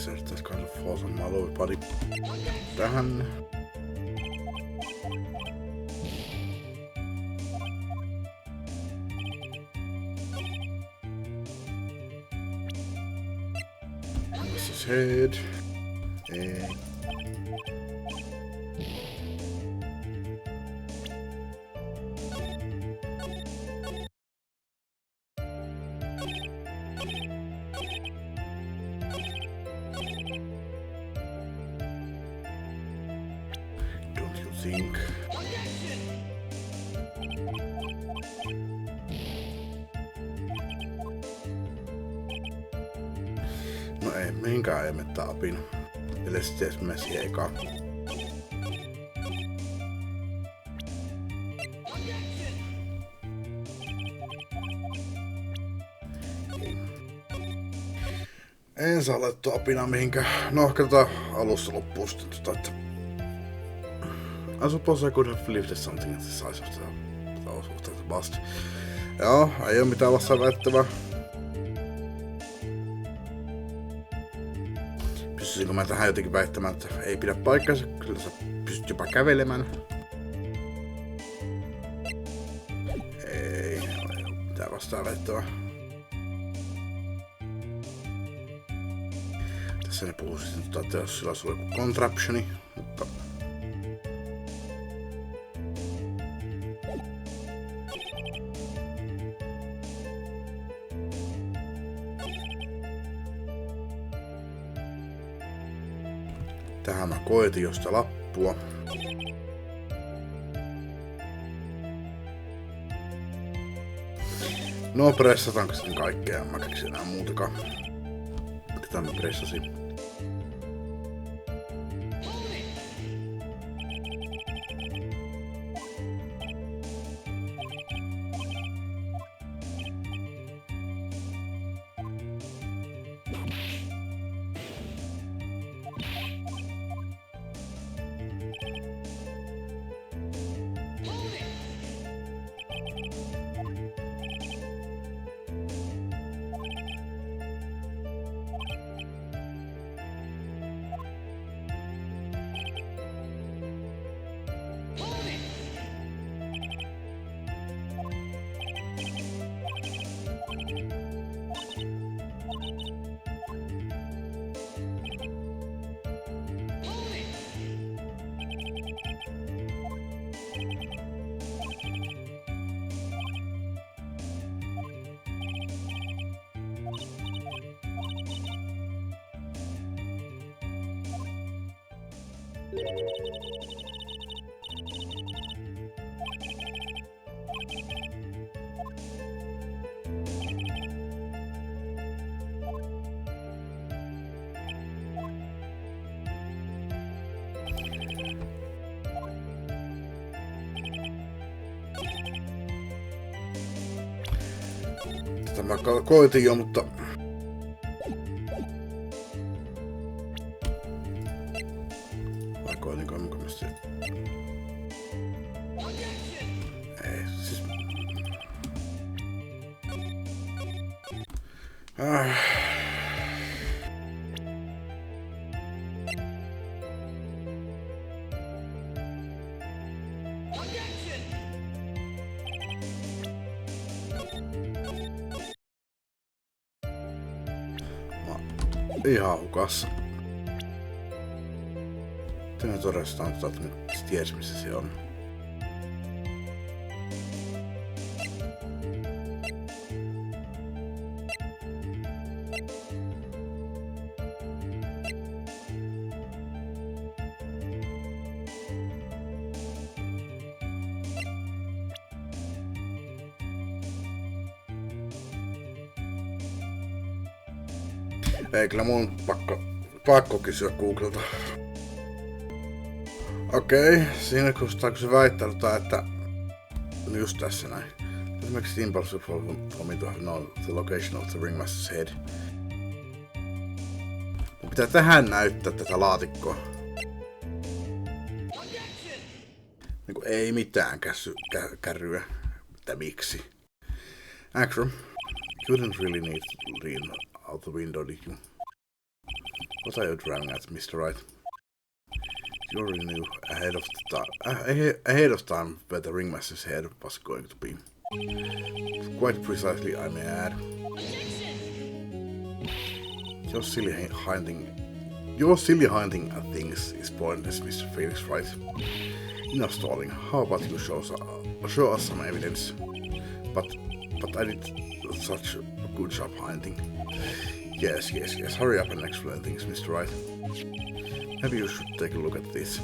Speaker 1: That's kind of falls on my lower body. Tähän. This is head. Don't you think? No ei mihinkään emettä apina. Eli sitten mene siihen ekaan. En saa laittua apinaa mihinkään. No katsotaan alussa loppuun sitten että I suppose I could have lifted something at the size of the bust. Joo, ei oo mitään vastaan väittävää. Pystyisinkö mä tähän jotenkin väittämään, että ei pidä paikkansa? Kyllä sä pystyt jopa kävelemään. Ei oo mitään vastaan väittävää. Tässä ne puhuu sitten, että jos sillä olisi joku contraptioni, mutta tähän mä koetin jo sitä lappua. No pressataanko sitten kaikkea, en mä keksin enää muutakaan. Mitä mä pressasin? Tätä mä koitin jo, mutta vai koitinko mä ei, siis Ihan hukas. Tänne todestaan, että ties missä se on. Ei, kyllä mun pakko kysyä Googlelta. Okei, siinä kun se väittää, että just tässä näin. This makes it impossible for me to know the location of the ringmaster's head. Mun pitää tähän näyttää tätä laatikkoa. Niinku ei mitään kärryä. Mitä miksi? Acro, you didn't really need to lean out the window, did you? What are you driving at, Mr. Wright? You already knew ahead of time where the ringmaster's head was going to be. Quite precisely, I may add. Your silly hunting at things is pointless, Mr. Phoenix Wright. Enough stalling. How about you show us some evidence? But I did such a good job hunting. Yes. Hurry up and explain things, Mr. Wright. Maybe you should take a look at this.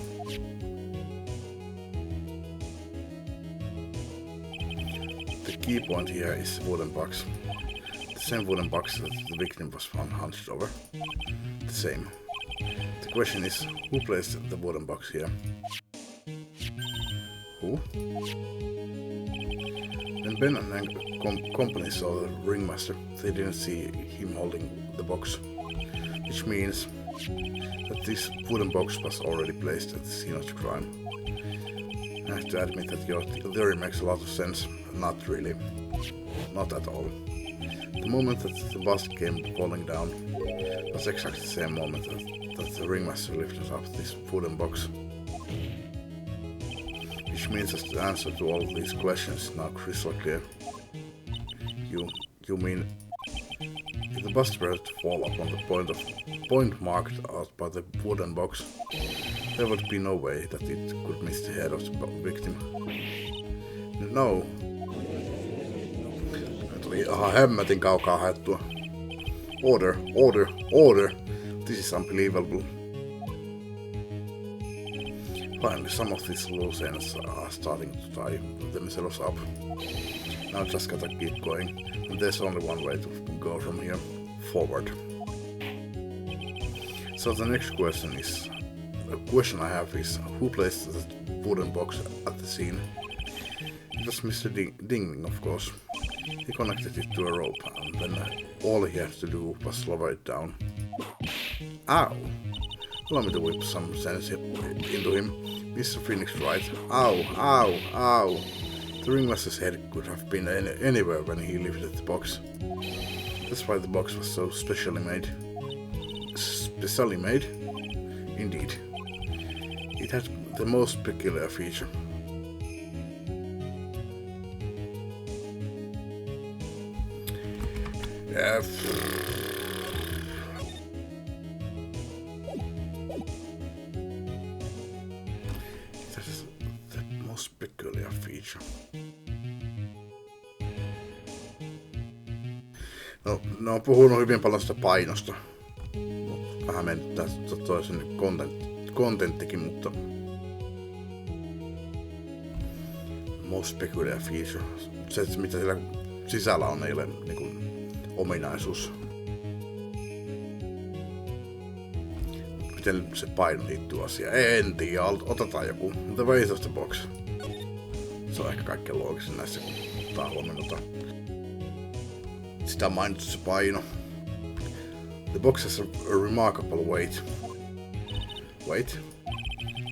Speaker 1: The key point here is the wooden box. The same wooden box that the victim was found hunched over. The same. The question is, who placed the wooden box here? Who? When Ben and company saw the ringmaster, they didn't see him holding the box, which means that this wooden box was already placed at the scene of the crime. I have to admit that your theory makes a lot of sense. Not really. Not at all. The moment that the bus came falling down was exactly the same moment that the ringmaster lifted up this wooden box. Which means that the answer to all of these questions is now crystal clear. You mean, if the bus were to fall upon the point marked out by the wooden box, there would be no way that it could miss the head of the victim. No. Tuli ihan hemmetin kaukaa haettua. Order. This is unbelievable. Finally, some of these loose ends are starting to tie themselves up. Now just gotta keep going, and there's only one way to go from here, forward. So the next question I have is, who placed the wooden box at the scene? It was Mr. Dingling, of course. He connected it to a rope, and then all he had to do was lower it down. Ow! Allow me to whip some sense into him. Mr. Phoenix Wright. Ow! The ringmaster's head could have been anywhere when he lifted the box. That's why the box was so specially made. Specially made? Indeed. It had the most peculiar feature. That's the most peculiar feature. No, ne on puhunut hyvin paljon sitä painosta. Vähän mennyt toisen kontenttikin, mutta most peculiar feature. Se, mitä siellä sisällä on niille niin ominaisuus. Miten se paino liittyy asiaan? En tiedä, otetaan joku. The weight of the box. Se on ehkä kaikkein loogisin näissä, kun ottaa huomioon sitä mainittu se paino. The box has a remarkable weight.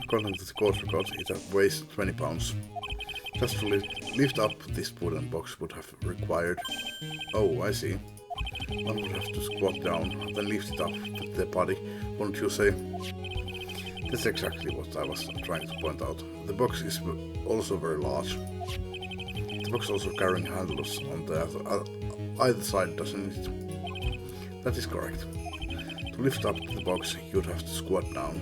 Speaker 1: According to the court record, it weighs 20 pounds. Just to lift up this wooden box would have required... Oh, I see. One would have to squat down, then lift it up with their body, wouldn't you say? That's exactly what I was trying to point out. The box is also very large. The box also carrying handles on the either side, doesn't it? That is correct. To To lift up the box, you'd have to squat down.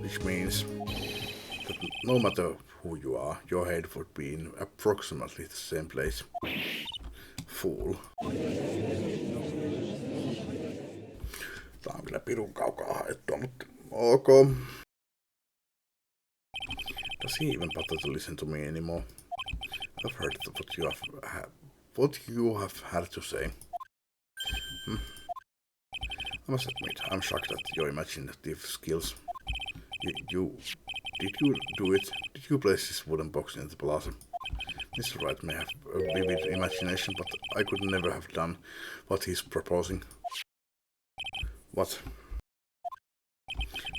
Speaker 1: Which means that no matter who you are, your head would be in approximately the same place. Fool. Tää on kyllä pirun kaukaa haettua, mutta ok. Does he even bother to listen to me anymore? I've heard what you have had to say. I must admit, I'm shocked at your imaginative skills. Did you do it? Did you place this wooden box in the plaza? Mr. Wright may have a vivid imagination, but I could never have done what he's proposing. What?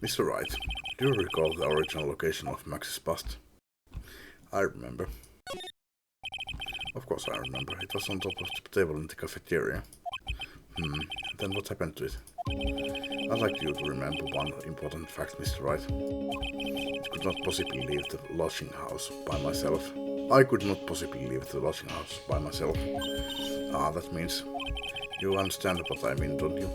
Speaker 1: Mr. Wright, do you recall the original location of Max's bust? I remember. Of course I remember. It was on top of the table in the cafeteria. Then what happened to it? I'd like you to remember one important fact, Mr. Wright. I could not possibly leave the lodging house by myself. Ah, that means you understand what I mean, don't you?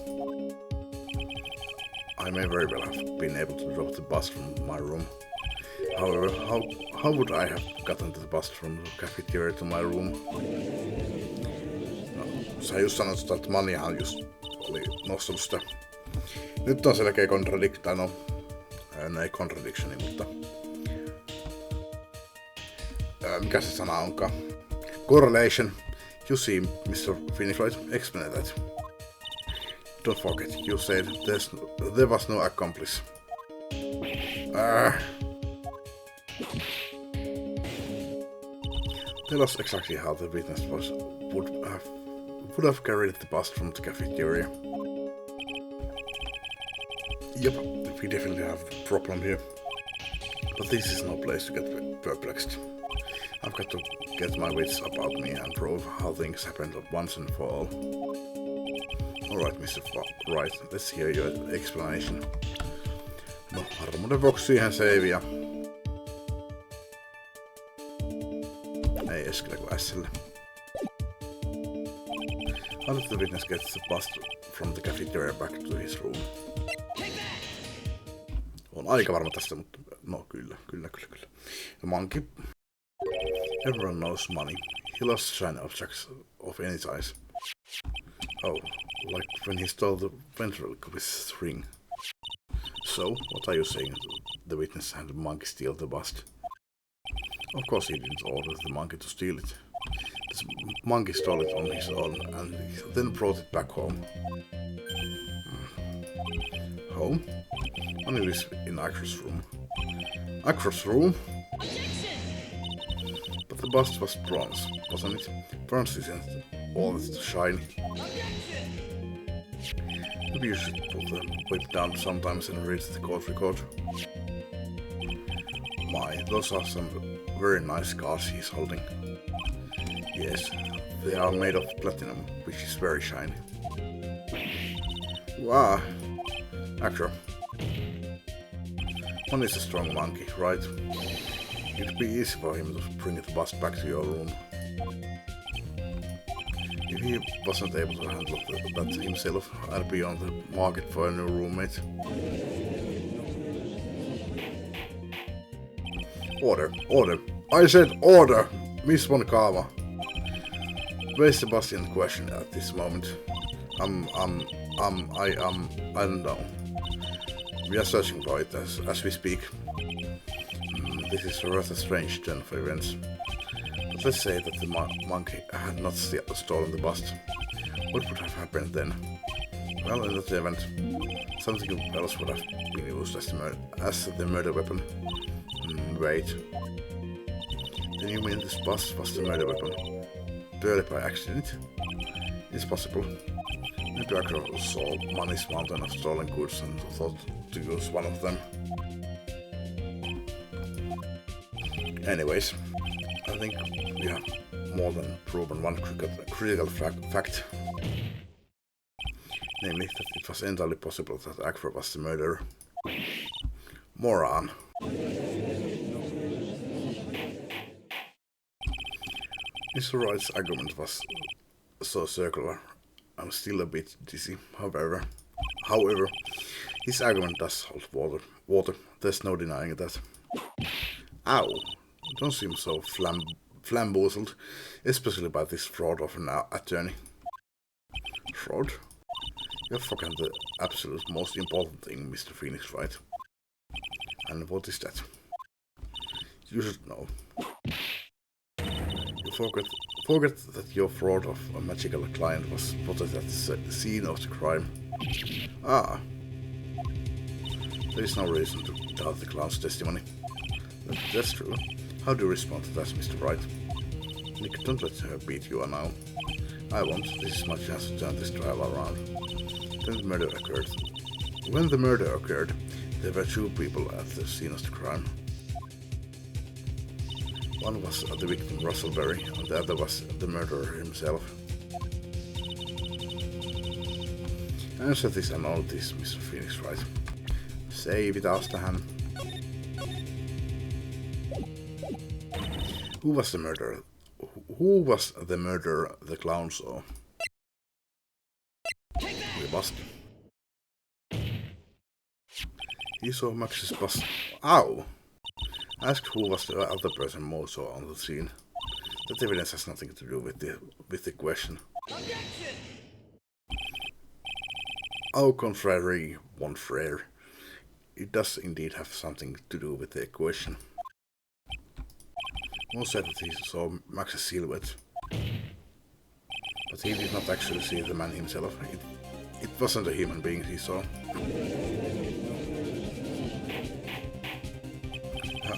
Speaker 1: I may very well have been able to drop the bus from my room. However, how would I have gotten the bus from the cafeteria to my room? No, sä just sanoit, että Maniahan just oli nostanut sitä. Nyt on selkeä ei contradictioni, mutta mikä se sana onkaan? Correlation. You see, Mr. Phoenix Wright, explain that. Don't forget, you said there was no accomplice. Tell us exactly how the witness would have carried the bus from the cafeteria. Yep, we definitely have a problem here. But this is no place to get perplexed. I've got to get my wits about me and prove how things happened once and for all. Alright, Mr. Wright, let's hear your explanation. No, varmuuden vuoksi siihen save. Ei Eskille kuin S:lle. How did the witness get the bus from the cafeteria back to his room? On aika varma tästä, mutta no kyllä. The monkey. Everyone knows money. He lost shiny objects of any size. Oh, like when he stole the ventriloquist's ring. So, what are you saying? The witness had the monkey steal the bust? Of course he didn't order the monkey to steal it. The monkey stole it on his own and then brought it back home. Home? Money lives in Acro's room. Acro's room? But the bust was bronze, wasn't it? Bronze isn't all that shiny. Maybe you should put the whip down sometimes and read the court record. My, those are some very nice cards he's holding. Yes, they are made of platinum, which is very shiny. Wow! Acro. One is a strong monkey, right? It'd be easy for him to bring the bust back to your room. If he wasn't able to handle that himself, I'd be on the market for a new roommate. Order. I said order! Miss Von Kava. Where's Sebastian question at this moment? I don't know. We are searching for it as we speak. This is a rather strange turn of events. But let's say that the monkey had not stolen the bust. What would have happened then? Well, in that event, something else would have been used as the murder weapon. Wait. Then you mean this bust was the murder weapon? Purely by accident? It's possible. Maybe Acro saw Money's mountain of stolen goods and thought to use one of them. Anyways, I think we have more than proven one critical fact. Namely, that it was entirely possible that Acro was the murderer. Moron. Mr. Wright's argument was so circular I'm still a bit dizzy. However, his argument does hold water. There's no denying that. Ow! Don't seem so flamboozled, especially by this fraud of an attorney. Fraud? You've forgotten the absolute most important thing, Mr. Phoenix Wright. And what is that? You should know. You forget that your fraud of a magical client was spotted at the scene of the crime. Ah. There is no reason to doubt the clown's testimony. That's true. How do you respond to that, Mr. Wright? Nick, don't let her beat you now. I won't. This is my chance to turn this trial around. When the murder occurred, there were two people at the scene of the crime. One was the victim, Russell Berry, and the other was the murderer himself. Answer this and all this, Mr. Phoenix Wright. Säivi taas tähän. Who was the murderer? Who was the murderer the clown saw? We must. He saw Max's bus. Ow! Ask who was the other person Mo saw on the scene. That evidence has nothing to do with the question.
Speaker 2: Objection!
Speaker 1: Au contraire, mon frère. It does indeed have something to do with the question. Mo said that he saw Max's silhouette, but he did not actually see the man himself. It wasn't a human being he saw.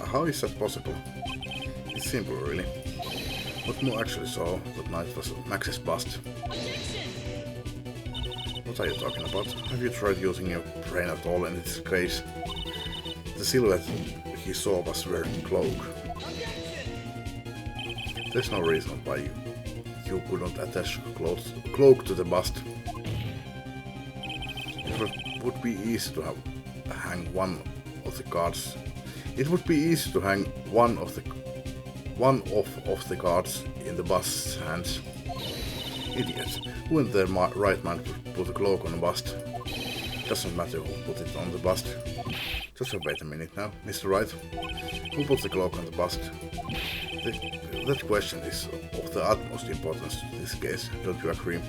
Speaker 1: How is that possible? It's simple, really. What Mo actually saw that night was Max's bust. What are you talking about? Have you tried using your brain at all in this case? The silhouette he saw was wearing a cloak. There's no reason why you couldn't attach a cloak to the bust. It would be easy to hang one of the guards. It would be easy to hang one of the guards in the bust's hands. Idiot! Who in their right mind would put a cloak on a bust? Doesn't matter who put it on the bust. Just wait a minute now, Mr. Wright. Who put the cloak on the bust? That question is of the utmost importance to this case, don't you agree?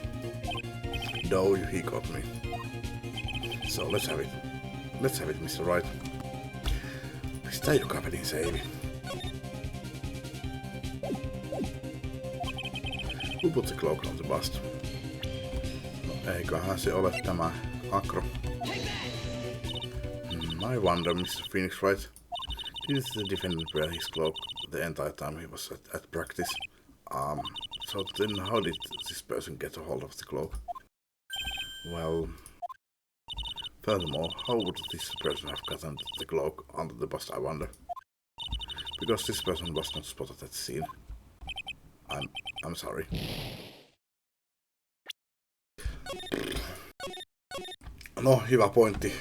Speaker 1: No, he got me. So let's have it. Let's have it, Mr. Wright. Pistää joka pelin seivi. Who put the cloak on the bust? No, eiköhän se ole tämä Akro. I wonder, Mr. Phoenix Wright, did the defendant wear his cloak the entire time he was at practice? So then how did this person get a hold of the cloak? Well, furthermore, how would this person have gotten the cloak under the bust, I wonder? Because this person was not spotted at the scene. I'm sorry. No, hyvä pointti.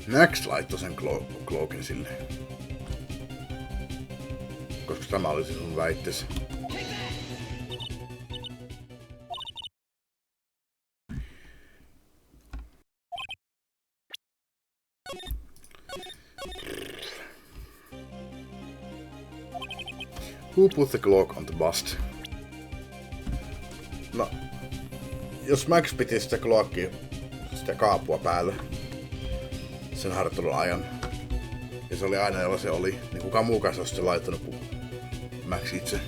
Speaker 1: Max laittoi sen cloakin sille. Koska tämä oli sun väitteesi. Who put the cloak on the bust? No, jos Max piti sitä cloakia, sitä kaapua päällä sen harjoittelun ajan, ja se oli aina jolla se oli, niin kukaan muukaan se olisi sitä laittanut kuin Max itse.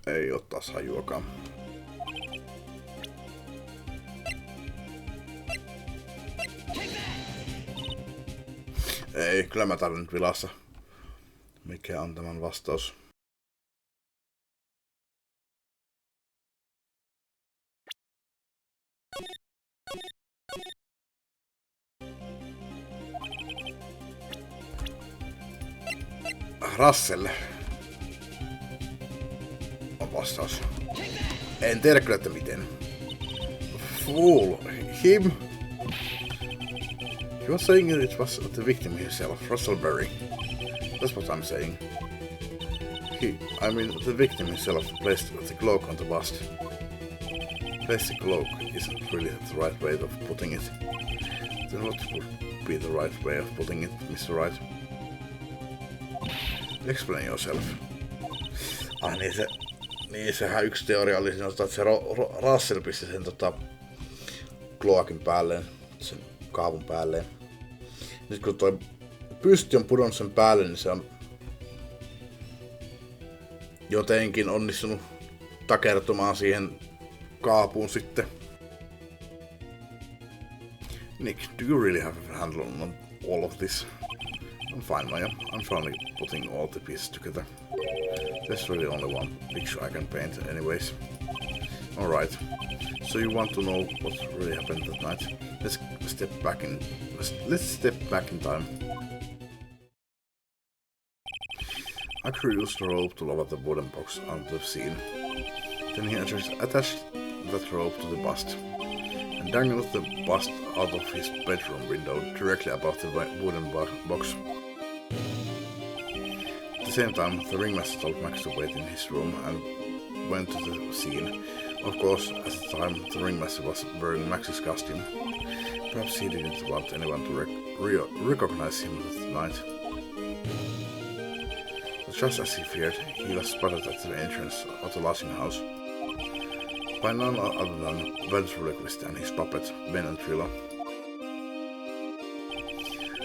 Speaker 1: Ei oo taas hajuakaan. Ei, kyllä mä tarvitsen nyt vilassa. Mikä on tämän vastaus? Russell on vastaus. En tiedä kyllä, että miten. Fool him. He was saying it was the victim himself, Russell Berry. That's what I'm saying. The victim himself placed the cloak on the bust. Place the cloak isn't really the right way of putting it. Then what would be the right way of putting it, Mr. Wright? Explain yourself. Sehän yksi teoria oli siinä, että se Russell pisti sen kloakin päälleen, sen kaavun päälleen. Nyt kun toi pysti on pudonnut sen päälle, niin se on jotenkin onnistunut takertumaan siihen kaapuun sitten. Nick, do you really have a handle on all of this? I'm fine, Maya. I'm finally putting all the pieces together. There's really only one picture I can paint anyways. Alright, so you want to know what really happened that night? Let's step back in time. Acker used a rope to lower the wooden box onto the scene. Then he attached that rope to the bust, and dangled the bust out of his bedroom window directly above the wooden box. At the same time, the ringmaster told Max to wait in his room and went to the scene. Of course, at the time, the ringmaster was wearing Max's costume. Perhaps he didn't want anyone to recognize him that night. But just as he feared, he was spotted at the entrance of the lodging house by none other than ventriloquist and his puppet, Ben and Trilla.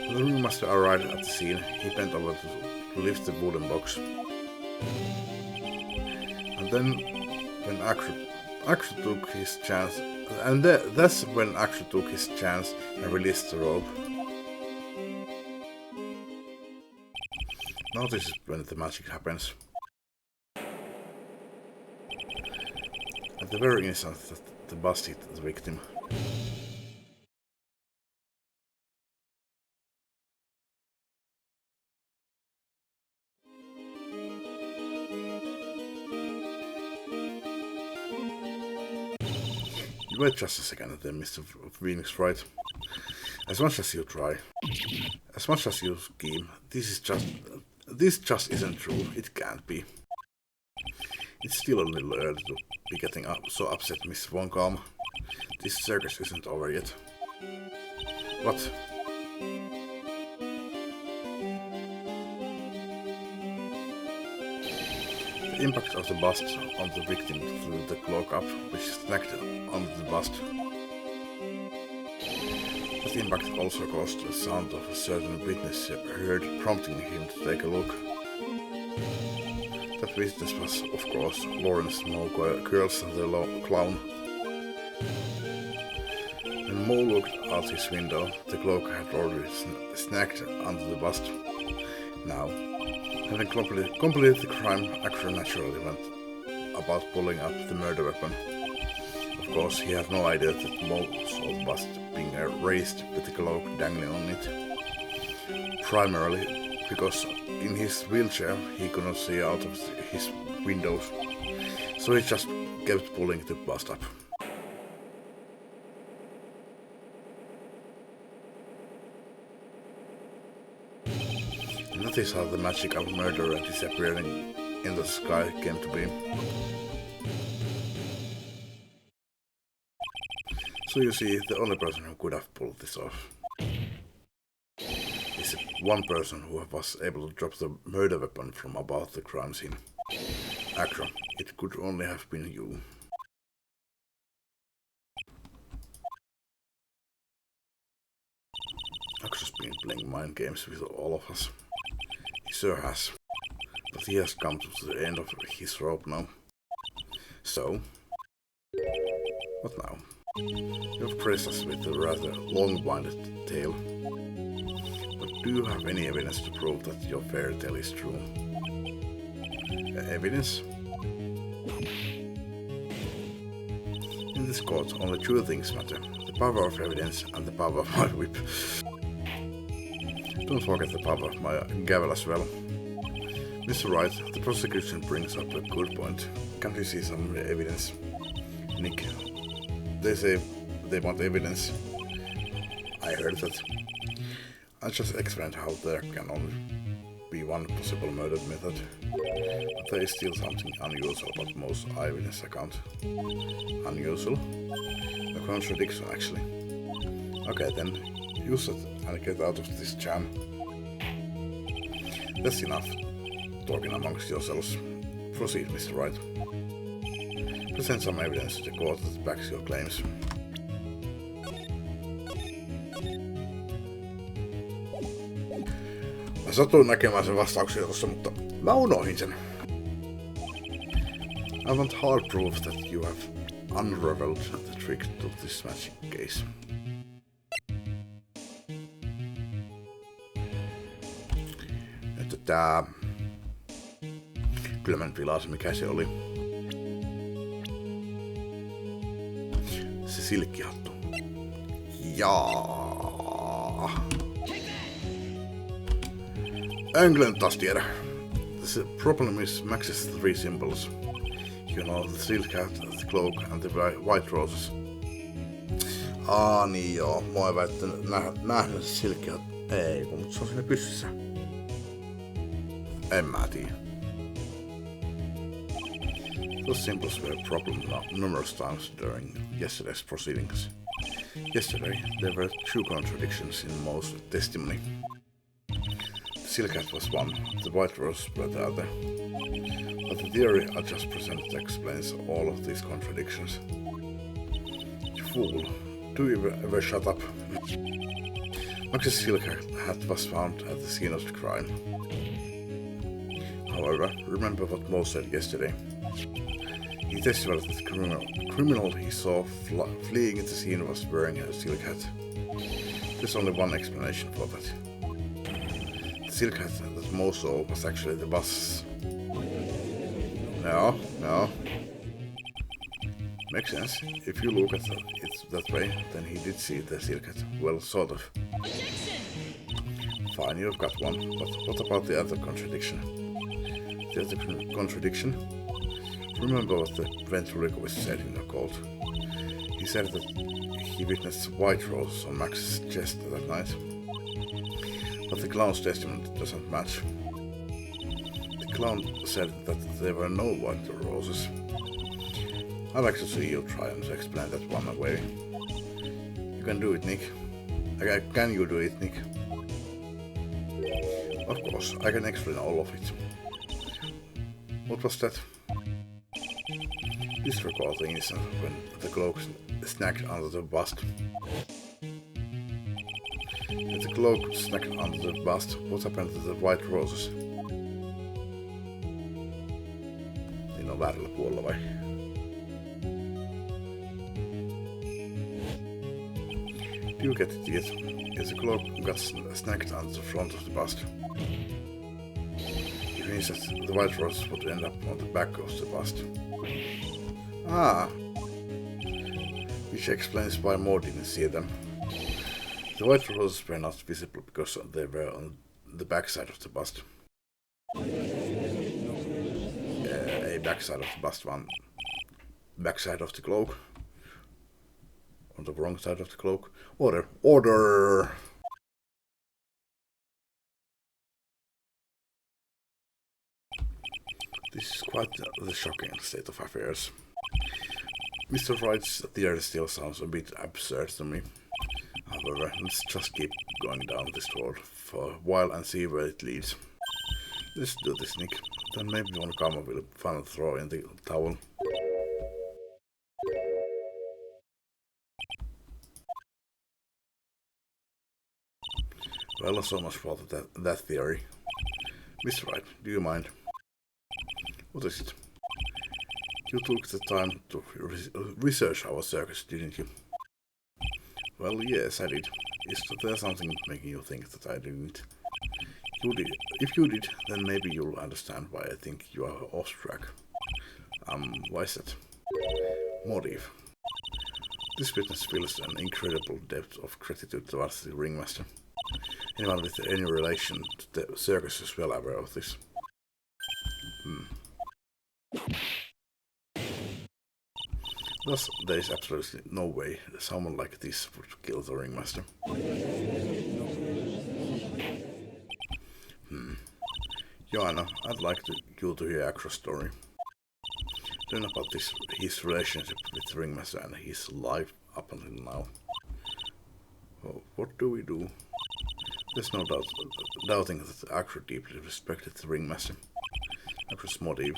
Speaker 1: When the ringmaster arrived at the scene, he bent over to lift the wooden box. And then, when Acker took his chance, that's when Acker took his chance and released the rope. Now this is when the magic happens. At the very instant that the bust hit the victim. Wait just a second then, Mr. Phoenix Wright. As much as you try, as much as you scheme, this just isn't true. It can't be. It's still a little early to be getting so upset, Miss Von Calm. This circus isn't over yet. What? The impact of the bust on the victim threw the cloak up, which snagged onto the bust. That impact also caused the sound of a certain witness heard, prompting him to take a look. That witness was, of course, Lawrence Moe Curls the clown. When Moe looked out his window, the cloak had already snagged onto the bust. Now, having completed the crime, Acker naturally went about pulling up the murder weapon. Of course, he had no idea that Moe saw the bust being raised with the cloak dangling on it. Primarily because in his wheelchair he could not see out of his windows, so he just kept pulling the bust up. And that is how the magic of murder disappearing in the sky came to be. So you see, the only person who could have pulled this off is one person who was able to drop the murder weapon from above the crime scene. Acker, it could only have been you. Acker's been playing mind games with all of us. He sure has. But he has come to the end of his rope now. So, what now? You've praised us with a rather long-winded tale. But do you have any evidence to prove that your fairy tale is true? Evidence? In this court, only two things matter. The power of evidence and the power of my whip. Don't forget the power of my gavel as well. Mr. Wright, the prosecution brings up a good point. Can't we see some evidence? Nick, they say they want evidence. I heard that. I just explained how there can only be one possible murder method. But there is still something unusual about most eyewitness accounts. Unusual? A contradiction, actually. Okay then, use it and get out of this jam. That's enough talking amongst yourselves. Proceed, Mr. Wright. Present some evidence to the court that backs your claims. Mä satuin näkemään sen vastauksen tuossa, mutta mä unohdin sen. I want hard proof that you have unraveled the trick to this magic case. Että kyllä mä nyt vilasin, mikä se oli. Se silkkihattu. Jaa. England taas tiedä. The problem is Max's 3 symbols. You know, the silk hat, the cloak and the white roses. Niin joo. Mä oon nähnyt se silkkihattu. Ei, mutta se on siinä pyssyssä. En mä tiedä. Those symbols were a problem numerous times during yesterday's proceedings. Yesterday, there were 2 contradictions in most testimony. The silk hat was one, the white rose were the other. But the theory I just presented explains all of these contradictions. You fool, do you ever shut up? Max's silk hat was found at the scene of the crime. However, remember what Mo said yesterday. He testified that the criminal he saw fleeing at the scene was wearing a silk hat. There's only one explanation for that. The silk hat that Mo saw was actually the boss's. No. Makes sense. If you look at it that way, then he did see the silk hat. Well, sort of. Fine, you've got one, but what about the other contradiction? The other contradiction? Remember what the ventriloquist said in the court. He said that he witnessed white roses on Max's chest that night. But the clown's testimony doesn't match. The clown said that there were no white roses. I'd like to see you try and explain that one away. You can do it, Nick. Can you do it, Nick? Of course, I can explain all of it. What was that? This recording is when the cloak snagged under the bust. If the cloak snagged under the bust, what happened to the white roses? Niin on väärällä puolella vai? Do you get it yet? If the cloak got snagged under the front of the bust, it means that the white roses would end up on the back of the bust. Which explains why Mo didn't see them. The white roses were not visible because they were on the backside of the bust. A backside of the bust, one backside of the cloak. On the wrong side of the cloak. Order! This is quite the shocking state of affairs. Mr. Wright's theory still sounds a bit absurd to me. However, let's just keep going down this road for a while and see where it leads. Let's do this, Nick. Then maybe one comma will finally throw in the towel. Well, so much for that theory. Mr. Wright, do you mind? What is it? You took the time to research our circus, didn't you? Well, yes, I did. Is there something making you think that I didn't? You did. If you did, then maybe you'll understand why I think you are off track. Why is that? Motive. This witness feels an incredible depth of gratitude towards the ringmaster. Anyone with any relation to the circus is well aware of this. Thus, there is absolutely no way someone like this would kill the ringmaster. Joanna, I'd like you to hear Agro's story. Learn about his relationship with the ringmaster and his life up until now. Oh, what do we do? There's no doubting that Agro deeply respected the ringmaster. Agro's motive.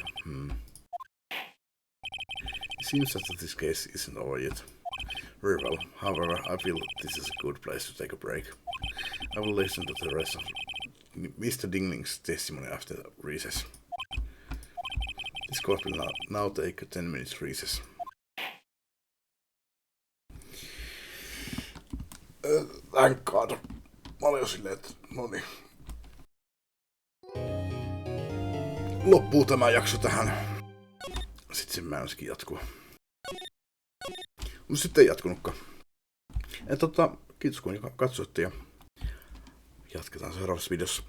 Speaker 1: It seems that this case isn't over yet. Very well. However, I feel this is a good place to take a break. I will listen to the rest of Mr. Dingling's testimony after the recess. This court will now take a 10 minutes recess. Thank God. Mä olin jo silleen, että noniin. Loppuu tämä jakso tähän. Sitten se määnsikin jatkuu. Mutta sitten ei jatkunutkaan. Kiitos kun katsoitte ja jatketaan seuraavassa videossa.